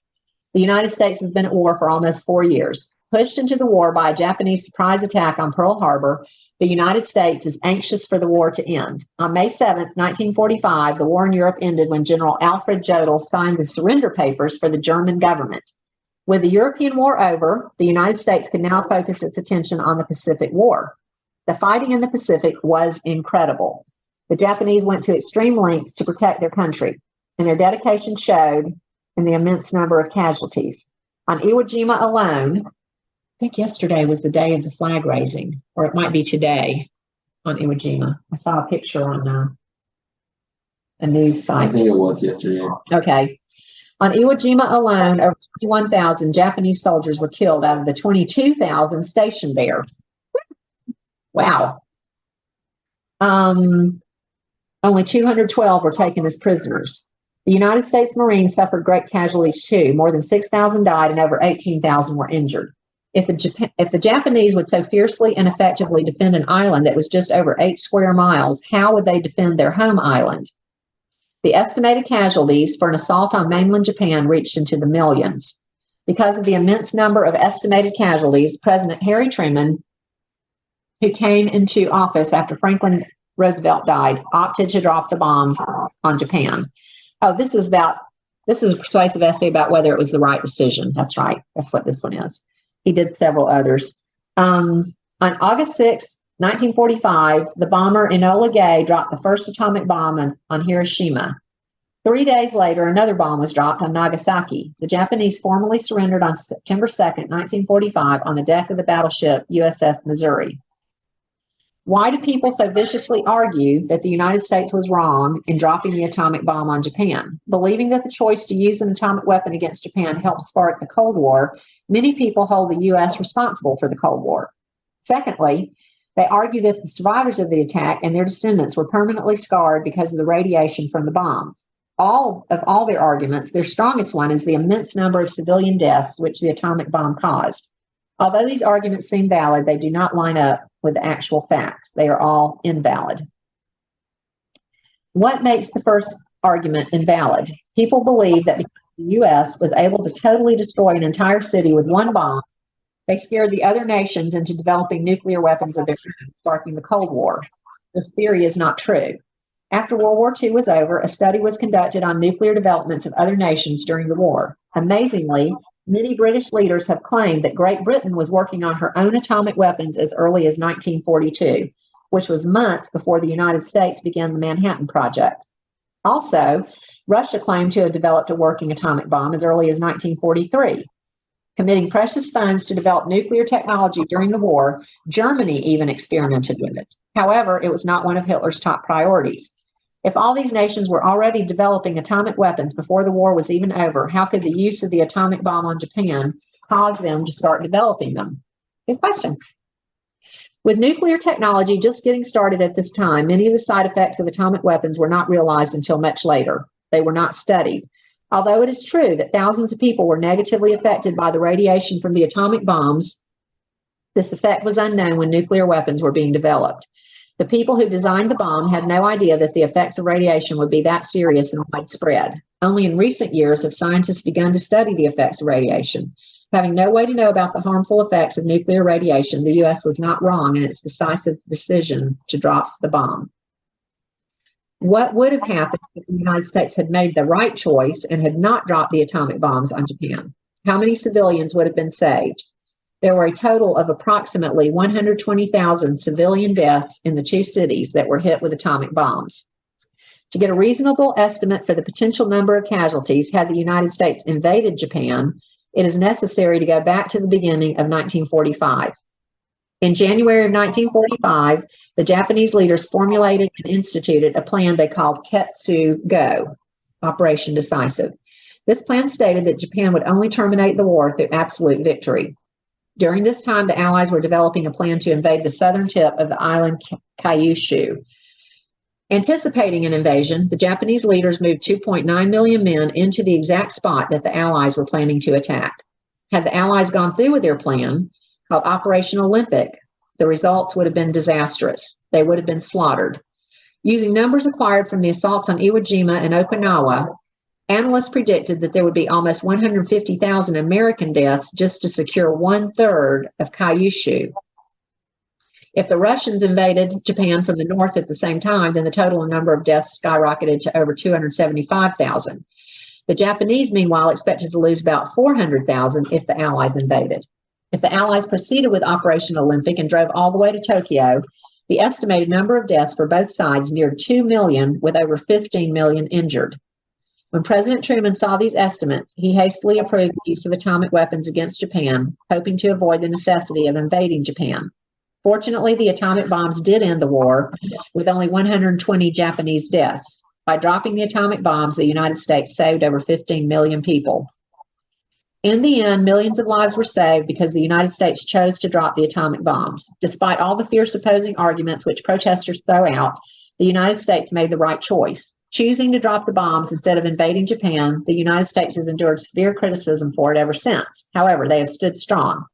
Speaker 1: The United States has been at war for almost 4 years. Pushed into the war by a Japanese surprise attack on Pearl Harbor, the United States is anxious for the war to end. On May 7th, 1945, the war in Europe ended when General Alfred Jodl signed the surrender papers for the German government. With the European war over, the United States could now focus its attention on the Pacific War. The fighting in the Pacific was incredible. The Japanese went to extreme lengths to protect their country, and their dedication showed in the immense number of casualties. On Iwo Jima alone, I think yesterday was the day of the flag raising, or it might be today on Iwo Jima. I saw a picture on a news
Speaker 2: I
Speaker 1: site.
Speaker 2: think it was yesterday.
Speaker 1: Okay. On Iwo Jima alone, over 21,000 Japanese soldiers were killed out of the 22,000 stationed there. Wow. Only 212 were taken as prisoners. The United States Marines suffered great casualties too. More than 6,000 died and over 18,000 were injured. If the Japanese would so fiercely and effectively defend an island that was just over 8 square miles, how would they defend their home island? The estimated casualties for an assault on mainland Japan reached into the millions. Because of the immense number of estimated casualties, President Harry Truman, who came into office after Franklin Roosevelt died, opted to drop the bomb on Japan. Oh, this is a persuasive essay about whether it was the right decision. That's right. That's what this one is. He did several others. On August 6, 1945, the bomber Enola Gay dropped the first atomic bomb on Hiroshima. 3 days later, another bomb was dropped on Nagasaki. The Japanese formally surrendered on September 2nd, 1945, on the deck of the battleship USS Missouri. Why do people so viciously argue that the United States was wrong in dropping the atomic bomb on Japan? Believing that the choice to use an atomic weapon against Japan helped spark the Cold War, many people hold the U.S. responsible for the Cold War. Secondly, they argue that the survivors of the attack and their descendants were permanently scarred because of the radiation from the bombs. Of all their arguments, their strongest one is the immense number of civilian deaths which the atomic bomb caused. Although these arguments seem valid, they do not line up with the actual facts. They are all invalid. What makes the first argument invalid? People believe that because the U.S. was able to totally destroy an entire city with one bomb, they scared the other nations into developing nuclear weapons of their own, sparking the Cold War. This theory is not true. After World War II was over, a study was conducted on nuclear developments of other nations during the war. Amazingly, many British leaders have claimed that Great Britain was working on her own atomic weapons as early as 1942, which was months before the United States began the Manhattan Project. Also, Russia claimed to have developed a working atomic bomb as early as 1943. Committing precious funds to develop nuclear technology during the war, Germany even experimented with it. However, it was not one of Hitler's top priorities. If all these nations were already developing atomic weapons before the war was even over, how could the use of the atomic bomb on Japan cause them to start developing them? Good question. With nuclear technology just getting started at this time, many of the side effects of atomic weapons were not realized until much later. They were not studied. Although it is true that thousands of people were negatively affected by the radiation from the atomic bombs, this effect was unknown when nuclear weapons were being developed. The people who designed the bomb had no idea that the effects of radiation would be that serious and widespread. Only in recent years have scientists begun to study the effects of radiation. Having no way to know about the harmful effects of nuclear radiation, the U.S. was not wrong in its decisive decision to drop the bomb. What would have happened if the United States had made the right choice and had not dropped the atomic bombs on Japan? How many civilians would have been saved? There were a total of approximately 120,000 civilian deaths in the two cities that were hit with atomic bombs. To get a reasonable estimate for the potential number of casualties had the United States invaded Japan, it is necessary to go back to the beginning of 1945. In January of 1945, the Japanese leaders formulated and instituted a plan they called Ketsu Go, Operation Decisive. This plan stated that Japan would only terminate the war through absolute victory. During this time, the Allies were developing a plan to invade the southern tip of the island Kyushu. Anticipating an invasion, the Japanese leaders moved 2.9 million men into the exact spot that the Allies were planning to attack. Had the Allies gone through with their plan, called Operation Olympic, the results would have been disastrous. They would have been slaughtered. Using numbers acquired from the assaults on Iwo Jima and Okinawa, analysts predicted that there would be almost 150,000 American deaths just to secure 1/3 of Kyushu. If the Russians invaded Japan from the north at the same time, then the total number of deaths skyrocketed to over 275,000. The Japanese, meanwhile, expected to lose about 400,000 if the Allies invaded. If the Allies proceeded with Operation Olympic and drove all the way to Tokyo, the estimated number of deaths for both sides neared 2 million, with over 15 million injured. When President Truman saw these estimates, he hastily approved the use of atomic weapons against Japan, hoping to avoid the necessity of invading Japan. Fortunately, the atomic bombs did end the war, with only 120 Japanese deaths. By dropping the atomic bombs, the United States saved over 15 million people. In the end, millions of lives were saved because the United States chose to drop the atomic bombs. Despite all the fierce opposing arguments which protesters throw out, the United States made the right choice. Choosing to drop the bombs instead of invading Japan, the United States has endured severe criticism for it ever since. However, they have stood strong.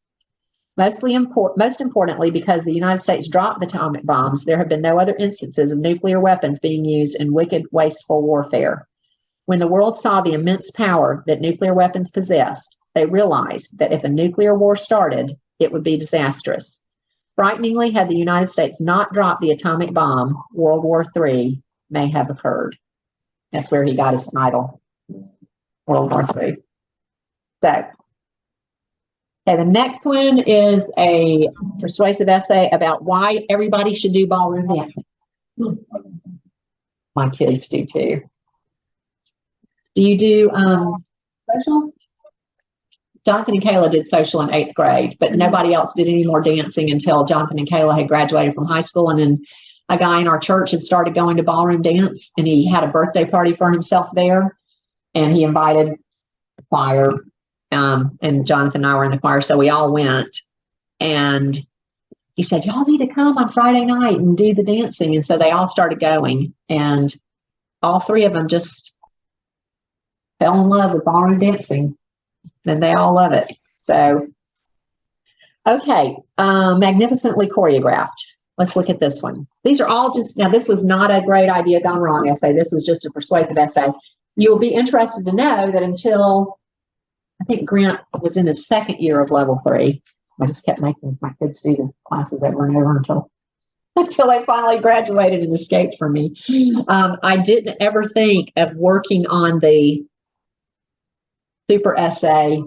Speaker 1: Most importantly, because the United States dropped the atomic bombs, there have been no other instances of nuclear weapons being used in wicked, wasteful warfare. When the world saw the immense power that nuclear weapons possessed, they realized that if a nuclear war started, it would be disastrous. Frighteningly, had the United States not dropped the atomic bomb, World War III may have occurred. That's where he got his title, World War III. So, okay, the next one is a persuasive essay about why everybody should do ballroom dancing. My kids do too. Do you do social? Jonathan and Kayla did social in 8th grade, but nobody else did any more dancing until Jonathan and Kayla had graduated from high school. And then a guy in our church had started going to ballroom dance, and he had a birthday party for himself there, and he invited the choir. And Jonathan and I were in the choir, so we all went. And he said, y'all need to come on Friday night and do the dancing. And so they all started going, and all three of them just fell in love with ballroom dancing, and they all love it. So, okay, magnificently choreographed. Let's look at this one. These are all just, now this was not a great idea gone wrong essay. This was just a persuasive essay. You'll be interested to know that until I think Grant was in his 2nd year of level 3. I just kept making my kids do the classes over and over until they finally graduated and escaped from me. I didn't ever think of working on the super essay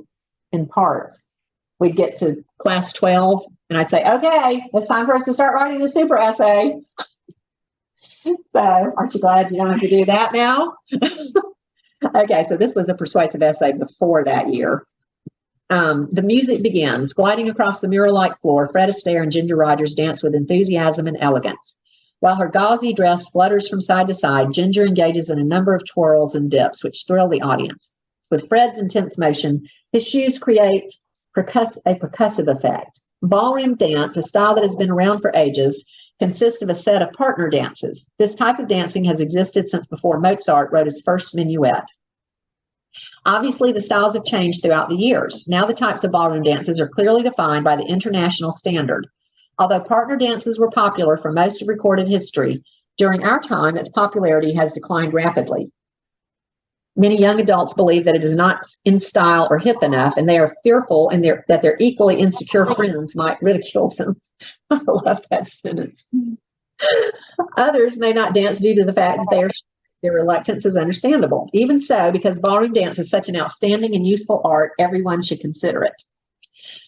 Speaker 1: in parts. We'd get to class 12 and I'd say, okay, it's time for us to start writing the super essay. So aren't you glad you don't have to do that now? Okay, so this was a persuasive essay before that year. The music begins. Gliding across the mural-like floor, Fred Astaire and Ginger Rogers dance with enthusiasm and elegance. While her gauzy dress flutters from side to side, Ginger engages in a number of twirls and dips, which thrill the audience. With Fred's intense motion, his shoes create a percussive effect. Ballroom dance, a style that has been around for ages, consists of a set of partner dances. This type of dancing has existed since before Mozart wrote his first minuet. Obviously, the styles have changed throughout the years. Now the types of ballroom dances are clearly defined by the international standard. Although partner dances were popular for most of recorded history, during our time, its popularity has declined rapidly. Many young adults believe that it is not in style or hip enough, and they are fearful that their equally insecure friends might ridicule them. I love that sentence. Others may not dance due to the fact that their reluctance is understandable. Even so, because ballroom dance is such an outstanding and useful art, everyone should consider it.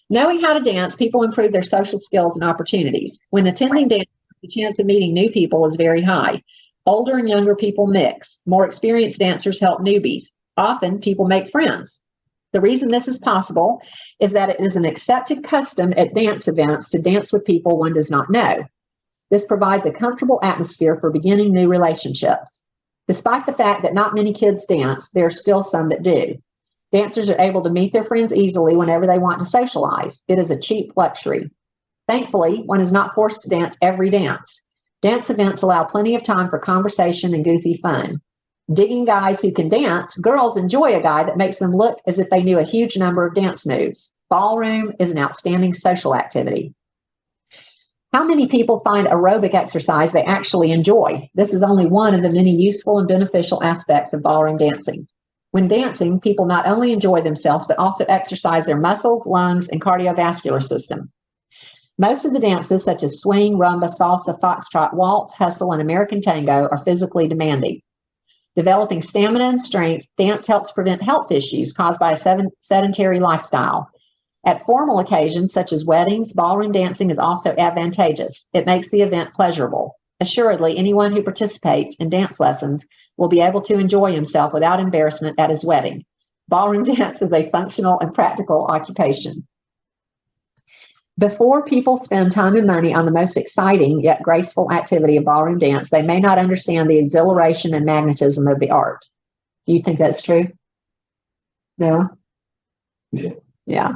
Speaker 1: Knowing how to dance, people improve their social skills and opportunities. When attending dance, the chance of meeting new people is very high. Older and younger people mix. More experienced dancers help newbies. Often, people make friends. The reason this is possible is that it is an accepted custom at dance events to dance with people one does not know. This provides a comfortable atmosphere for beginning new relationships. Despite the fact that not many kids dance, there are still some that do. Dancers are able to meet their friends easily whenever they want to socialize. It is a cheap luxury. Thankfully, one is not forced to dance every dance. Dance events allow plenty of time for conversation and goofy fun. Digging guys who can dance, girls enjoy a guy that makes them look as if they knew a huge number of dance moves. Ballroom is an outstanding social activity. How many people find aerobic exercise they actually enjoy? This is only one of the many useful and beneficial aspects of ballroom dancing. When dancing, people not only enjoy themselves, but also exercise their muscles, lungs, and cardiovascular system. Most of the dances, such as swing, rumba, salsa, foxtrot, waltz, hustle, and American tango, are physically demanding. Developing stamina and strength, dance helps prevent health issues caused by a sedentary lifestyle. At formal occasions, such as weddings, ballroom dancing is also advantageous. It makes the event pleasurable. Assuredly, anyone who participates in dance lessons will be able to enjoy himself without embarrassment at his wedding. Ballroom dance is a functional and practical occupation. Before people spend time and money on the most exciting yet graceful activity of ballroom dance, they may not understand the exhilaration and magnetism of the art. Do you think that's true? No?
Speaker 2: Yeah.
Speaker 1: Yeah.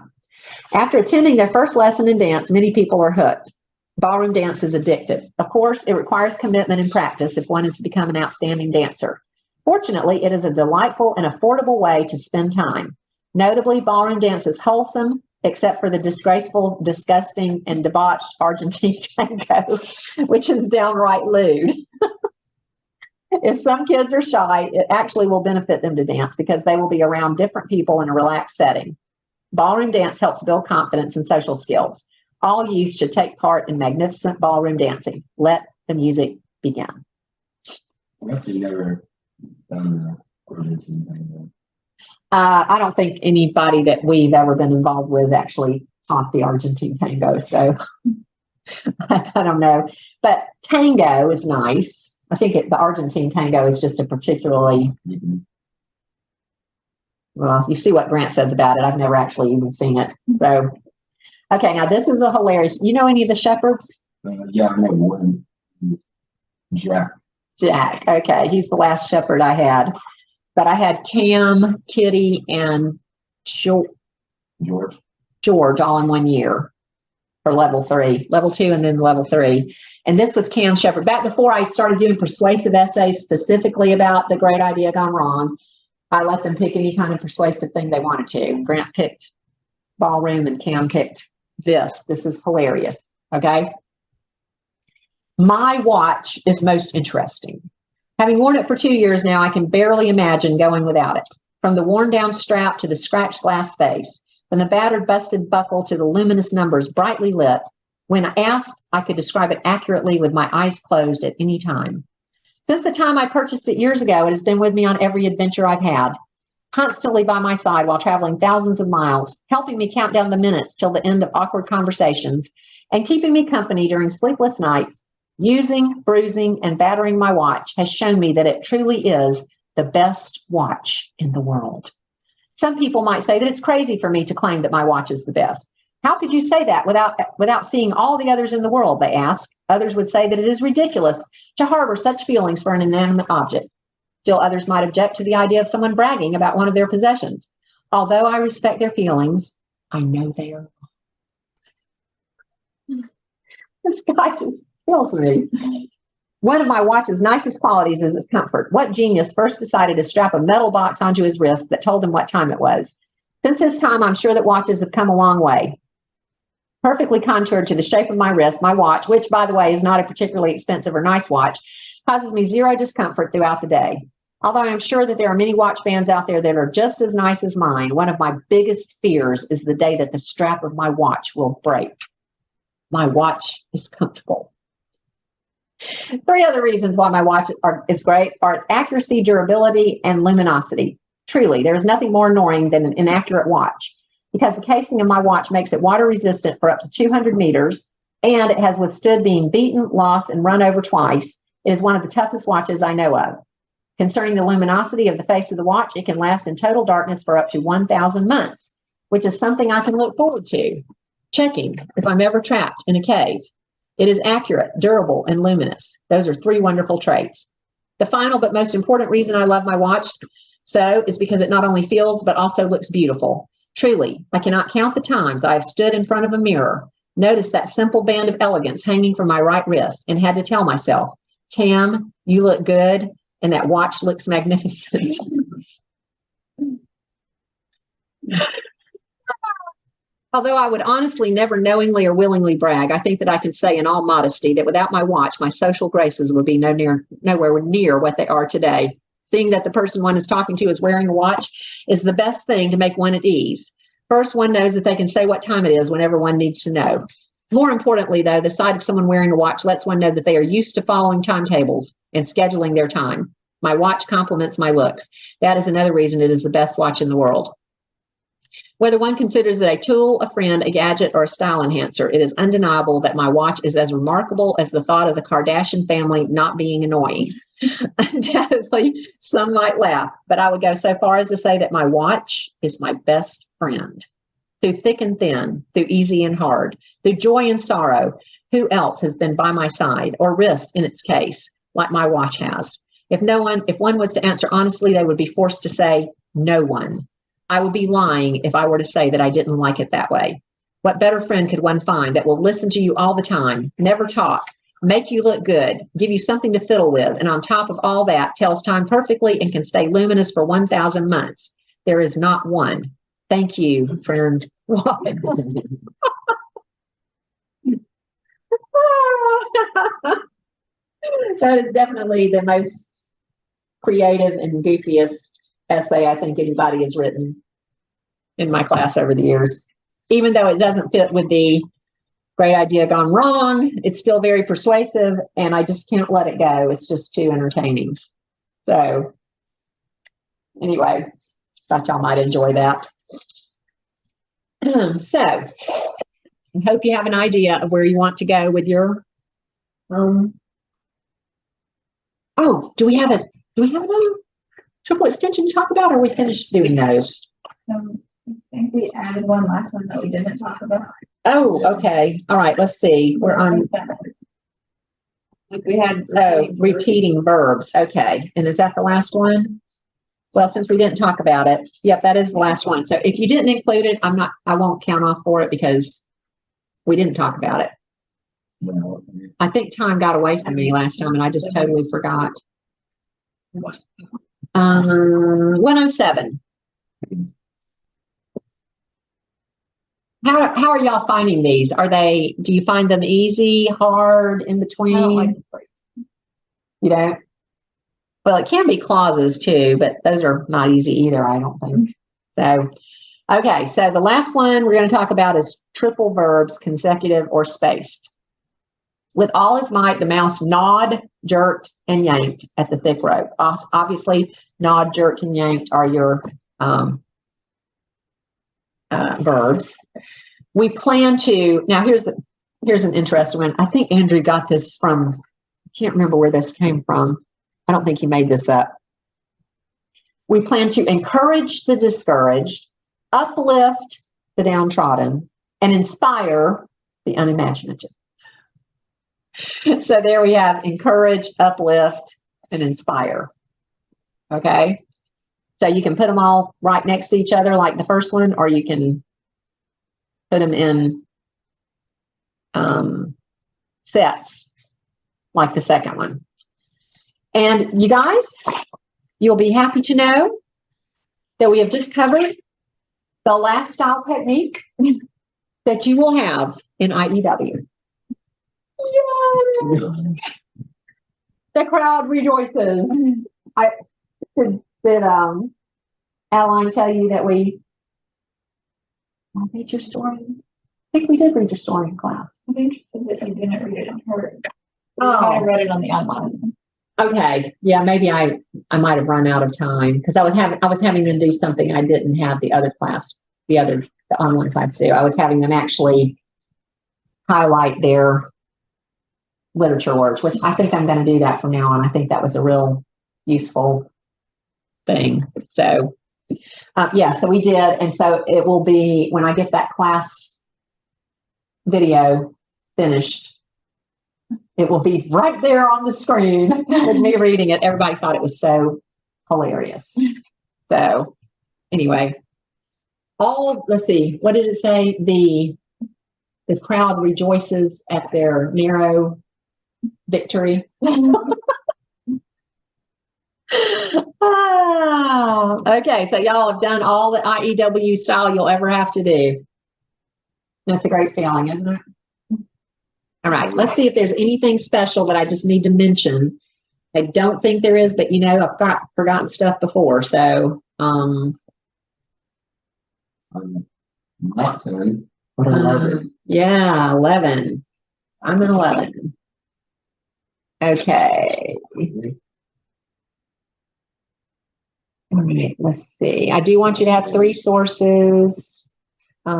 Speaker 1: After attending their first lesson in dance, many people are hooked. Ballroom dance is addictive. Of course, it requires commitment and practice if one is to become an outstanding dancer. Fortunately, it is a delightful and affordable way to spend time. Notably, ballroom dance is wholesome, except for the disgraceful, disgusting, and debauched Argentine tango, which is downright lewd. If some kids are shy, it actually will benefit them to dance because they will be around different people in a relaxed setting. Ballroom dance helps build confidence and social skills. All youth should take part in magnificent ballroom dancing. Let the music begin.
Speaker 2: I've actually never done the Argentine tango.
Speaker 1: I don't think anybody that we've ever been involved with actually taught the Argentine tango, so I don't know. But tango is nice. I think the Argentine tango is just a particularly, well, you see what Grant says about it. I've never actually even seen it. So, okay, now this is a hilarious. You know any of the shepherds?
Speaker 2: Yeah, I know one. Jack.
Speaker 1: Jack. Okay, he's the last shepherd I had. But I had Cam, Kitty, and George all in 1 year for level 3, level 2, and then level 3. And this was Cam Shepherd. Back before I started doing persuasive essays specifically about the great idea gone wrong, I let them pick any kind of persuasive thing they wanted to. Grant picked ballroom and Cam picked this. This is hilarious. Okay. My watch is most interesting. Having worn it for 2 years now, I can barely imagine going without it. From the worn down strap to the scratched glass face, from the battered, busted buckle to the luminous numbers brightly lit. When asked, I could describe it accurately with my eyes closed at any time. Since the time I purchased it years ago, it has been with me on every adventure I've had, constantly by my side while traveling thousands of miles, helping me count down the minutes till the end of awkward conversations, and keeping me company during sleepless nights. Using, bruising, and battering my watch has shown me that it truly is the best watch in the world. Some people might say that it's crazy for me to claim that my watch is the best. How could you say that without seeing all the others in the world, they ask. Others would say that it is ridiculous to harbor such feelings for an inanimate object. Still others might object to the idea of someone bragging about one of their possessions. Although I respect their feelings, I know they are wrong. This guy just kills me. One of my watch's nicest qualities is its comfort. What genius first decided to strap a metal box onto his wrist that told him what time it was? Since his time, I'm sure that watches have come a long way. Perfectly contoured to the shape of my wrist, my watch, which, by the way, is not a particularly expensive or nice watch, causes me zero discomfort throughout the day. Although I'm sure that there are many watch bands out there that are just as nice as mine, one of my biggest fears is the day that the strap of my watch will break. My watch is comfortable. 3 other reasons why my watch is great are its accuracy, durability, and luminosity. Truly, there is nothing more annoying than an inaccurate watch, because the casing of my watch makes it water resistant for up to 200 meters, and it has withstood being beaten, lost, and run over twice. It is one of the toughest watches I know of. Concerning the luminosity of the face of the watch, it can last in total darkness for up to 1,000 months, which is something I can look forward to checking if I'm ever trapped in a cave. It is accurate, durable, and luminous. Those are 3 wonderful traits. The final but most important reason I love my watch, So it's because it not only feels, but also looks beautiful. Truly, I cannot count the times I have stood in front of a mirror, noticed that simple band of elegance hanging from my right wrist, and had to tell myself, Cam, you look good, and that watch looks magnificent. Although I would honestly never knowingly or willingly brag, I think that I can say in all modesty that without my watch, my social graces would be nowhere near what they are today. Seeing that the person one is talking to is wearing a watch is the best thing to make one at ease. First, one knows that they can say what time it is whenever one needs to know. More importantly, though, the sight of someone wearing a watch lets one know that they are used to following timetables and scheduling their time. My watch complements my looks. That is another reason it is the best watch in the world. Whether one considers it a tool, a friend, a gadget, or a style enhancer, it is undeniable that my watch is as remarkable as the thought of the Kardashian family not being annoying. Undoubtedly, some might laugh, but I would go so far as to say that my watch is my best friend. Through thick and thin, through easy and hard, through joy and sorrow, who else has been by my side, or wrist in its case, like my watch has? If one was to answer honestly, they would be forced to say, no one. I would be lying if I were to say that I didn't like it that way. What better friend could one find that will listen to you all the time, never talk, make you look good, give you something to fiddle with, and on top of all that, tells time perfectly and can stay luminous for 1,000 months? There is not one. Thank you, friend. That is definitely the most creative and goofiest essay I think anybody has written in my class over the years. Even though it doesn't fit with the great idea gone wrong, it's still very persuasive, and I just can't let it go. It's just too entertaining. So anyway, thought y'all might enjoy that. So I hope you have an idea of where you want to go with your oh, do we have another triple extension to talk about, or are we finished doing those?
Speaker 4: I think we added one last one that we didn't talk about.
Speaker 1: Oh, okay. All right, let's see. We're on
Speaker 4: Like we had
Speaker 1: repeating verbs. Okay. And is that the last one? Well, since we didn't talk about it, yep, that is the last one. So if you didn't include it, I won't count off for it because we didn't talk about it. I think time got away from me last time and I just totally forgot. 107. How are y'all finding these? Do you find them easy, hard, in between?
Speaker 4: I don't like the phrase.
Speaker 1: You don't? Well, it can be clauses too, but those are not easy either, I don't think. So, okay, so the last one we're going to talk about is triple verbs, consecutive or spaced. With all his might, the mouse gnawed, jerked, and yanked at the thick rope. Obviously, gnawed, jerked, and yanked are your verbs. We plan to, now here's an interesting one. I think Andrew got this from, I can't remember where this came from. I don't think he made this up. We plan to encourage the discouraged, uplift the downtrodden, and inspire the unimaginative. So there we have encourage, uplift, and inspire. Okay. So you can put them all right next to each other like the first one, or you can put them in sets like the second one. And you guys, you'll be happy to know that we have just covered the last style technique that you will have in IEW. Yay! The crowd rejoices. Did Adeline tell you that I read your story? I think we did read your story in class.
Speaker 4: I'm interested if you didn't read it in her.
Speaker 1: Oh.
Speaker 4: I read it on the online.
Speaker 1: Okay. Yeah, maybe I might have run out of time because I was having them do something I didn't have the other class, the online class do. I was having them actually highlight their literature words, which I think I'm going to do that from now on. I think that was a real useful thing. So yeah, so we did. And so it will be, when I get that class video finished, it will be right there on the screen with me reading it. Everybody thought it was so hilarious. So anyway, let's see, what did it say? The crowd rejoices at their narrow victory. Okay, so y'all have done all the IEW style you'll ever have to do. That's a great feeling, isn't it? All right, let's see if there's anything special that I just need to mention. I don't think there is, but I've forgotten stuff before. So,
Speaker 2: my turn. What 11?
Speaker 1: Yeah, 11. I'm an 11. Okay. All right, let's see. I do want you to have 3 sources.
Speaker 2: I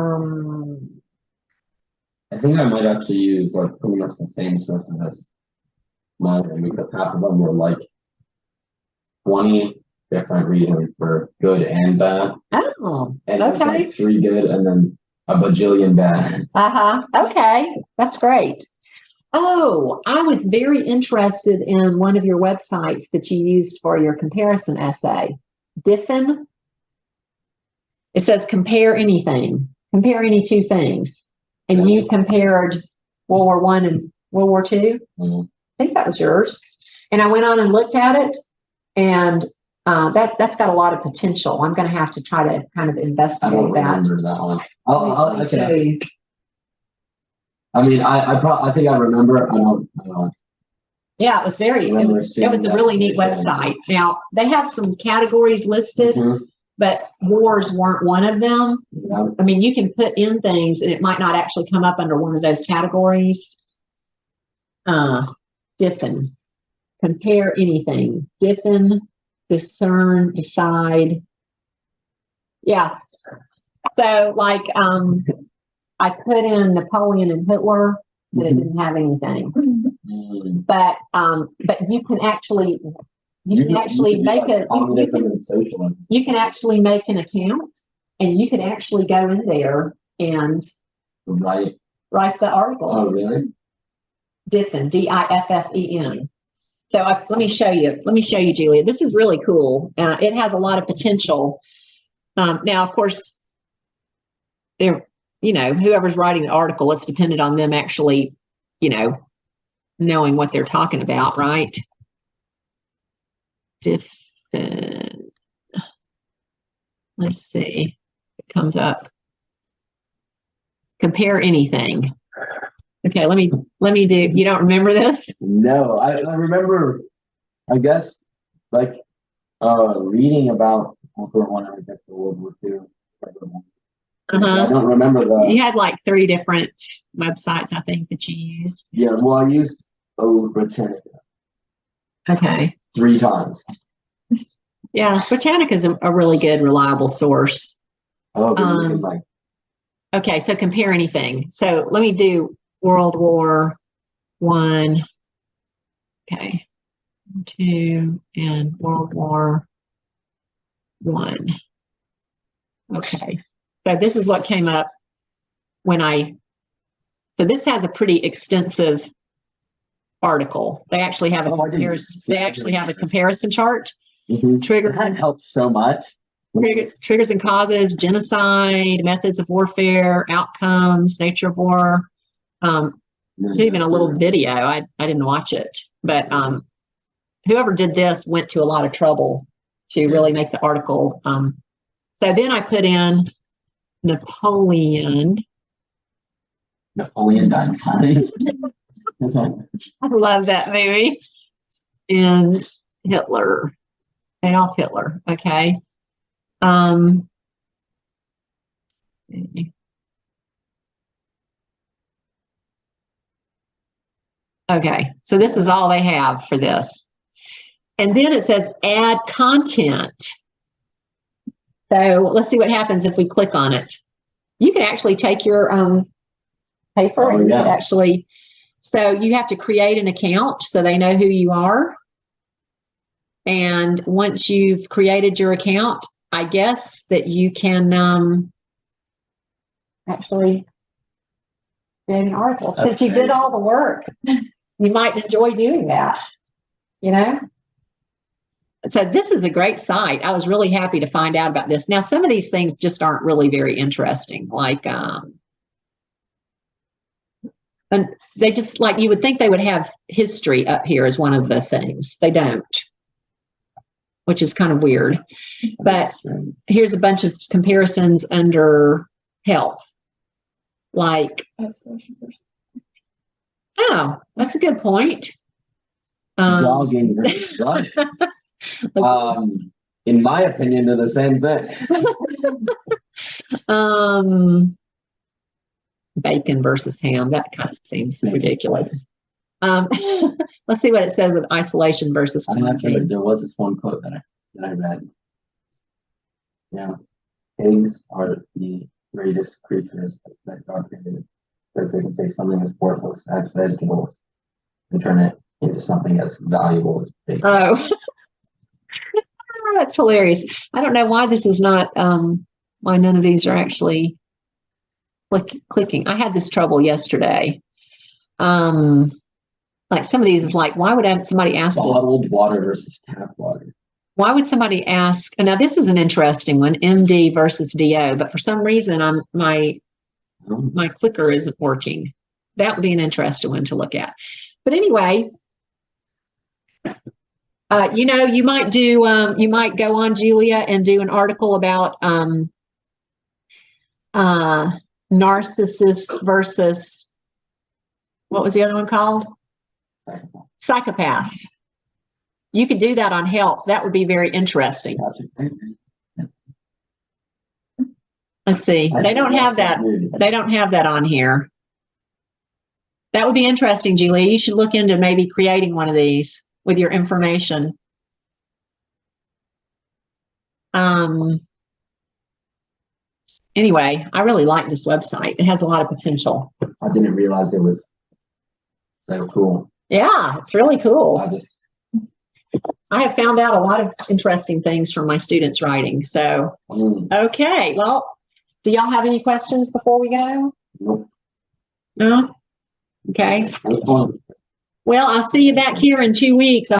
Speaker 2: think I might actually use like pretty much the same sources as mine because half of them were like 20 different reasons for good and bad.
Speaker 1: Oh,
Speaker 2: And it was
Speaker 1: okay.
Speaker 2: like 3 good and then a bajillion bad.
Speaker 1: Okay, that's great. Oh, I was very interested in one of your websites that you used for your comparison essay. Diffin. It says compare anything, compare any 2 things. And you compared World War I and World War II.
Speaker 2: Mhm.
Speaker 1: I think that was yours. And I went on and looked at it, and that's got a lot of potential. I'm going to have to try to kind of
Speaker 2: I
Speaker 1: investigate
Speaker 2: don't
Speaker 1: that.
Speaker 2: remember that one.
Speaker 1: Let me show you.
Speaker 2: I mean, I think I remember. I don't.
Speaker 1: Yeah, it was it was a really neat website. Now, they have some categories listed, but wars weren't one of them.
Speaker 2: Yeah.
Speaker 1: I mean, you can put in things and it might not actually come up under one of those categories. Diffin, compare anything. Diffin, discern, decide. Yeah. So like, I put in Napoleon and Hitler, but it didn't have anything. But you can actually make you can actually make an account, and you can actually go in there and write the article.
Speaker 2: Oh, really?
Speaker 1: Diffin, Diffen. So let me show you. Let me show you, Julia. This is really cool. It has a lot of potential. Now, of course, whoever's writing the article, it's dependent on them actually, knowing what they're talking about, right? Diffin. Let's see. It comes up. Compare anything. Okay, let me do. You don't remember this?
Speaker 2: No, I remember. I guess like reading about World War I, I guess the World War II. I don't remember
Speaker 1: You had like 3 different websites, I think, that you used.
Speaker 2: Yeah, well, I used Britannica.
Speaker 1: Okay.
Speaker 2: 3 times.
Speaker 1: Yeah, Britannica is a really good, reliable source.
Speaker 2: Oh, but you can
Speaker 1: okay, so compare anything. So let me do World War I. Okay. 2 and World War I. Okay. So this is what came up so this has a pretty extensive article. They actually have a comparison chart. Triggers.
Speaker 2: That helps so much.
Speaker 1: Triggers and causes, genocide, methods of warfare, outcomes, nature of war. There's even a little video. I didn't watch it, but whoever did this went to a lot of trouble to really make the article. So then I put in Napoleon
Speaker 2: Dynamite.
Speaker 1: I love that movie. And Hitler. Adolf Hitler. Okay. Okay, so this is all they have for this. And then it says add content. So let's see what happens if we click on it. You can actually take your paper and you can actually, so you have to create an account so they know who you are. And once you've created your account, I guess that you can actually create an article. Since you did all the work, you might enjoy doing that, So this is a great site. I was really happy to find out about this. Now, some of these things just aren't really very interesting. Like, and they just like, you would think they would have history up here as one of the things. They don't, which is kind of weird. But here's a bunch of comparisons under health. Like, oh, that's a good point.
Speaker 2: Jogging versus running. In my opinion, they're the same thing.
Speaker 1: Bacon versus ham. That kind of seems ridiculous. Let's see what it says with isolation versus quarantine.
Speaker 2: There was this one quote that I read. Yeah, pigs are the greatest creatures that God created because they can take something as worthless as vegetables and turn it into something as valuable as bacon.
Speaker 1: Oh, that's hilarious. I don't know why this is not, why none of these are actually clicking. I had this trouble yesterday. Like some of these is like, why would somebody ask this?
Speaker 2: Bottled water versus tap water.
Speaker 1: Why would somebody ask? Now this is an interesting one, MD versus DO, but for some reason my clicker isn't working. That would be an interesting one to look at. But anyway, you might go on, Julia, and do an article about narcissists versus, what was the other one called? Psychopaths. You could do that on health. That would be very interesting. Let's see. They don't have that. They don't have that on here. That would be interesting, Julia. You should look into maybe creating one of these with your information. Anyway, I really like this website. It has a lot of potential.
Speaker 2: I didn't realize it was so cool.
Speaker 1: Yeah, it's really cool.
Speaker 2: I
Speaker 1: have found out a lot of interesting things from my students' writing. So, okay. Well, do y'all have any questions before we go?
Speaker 2: Nope.
Speaker 1: No? Okay. Well, I'll see you back here in 2 weeks.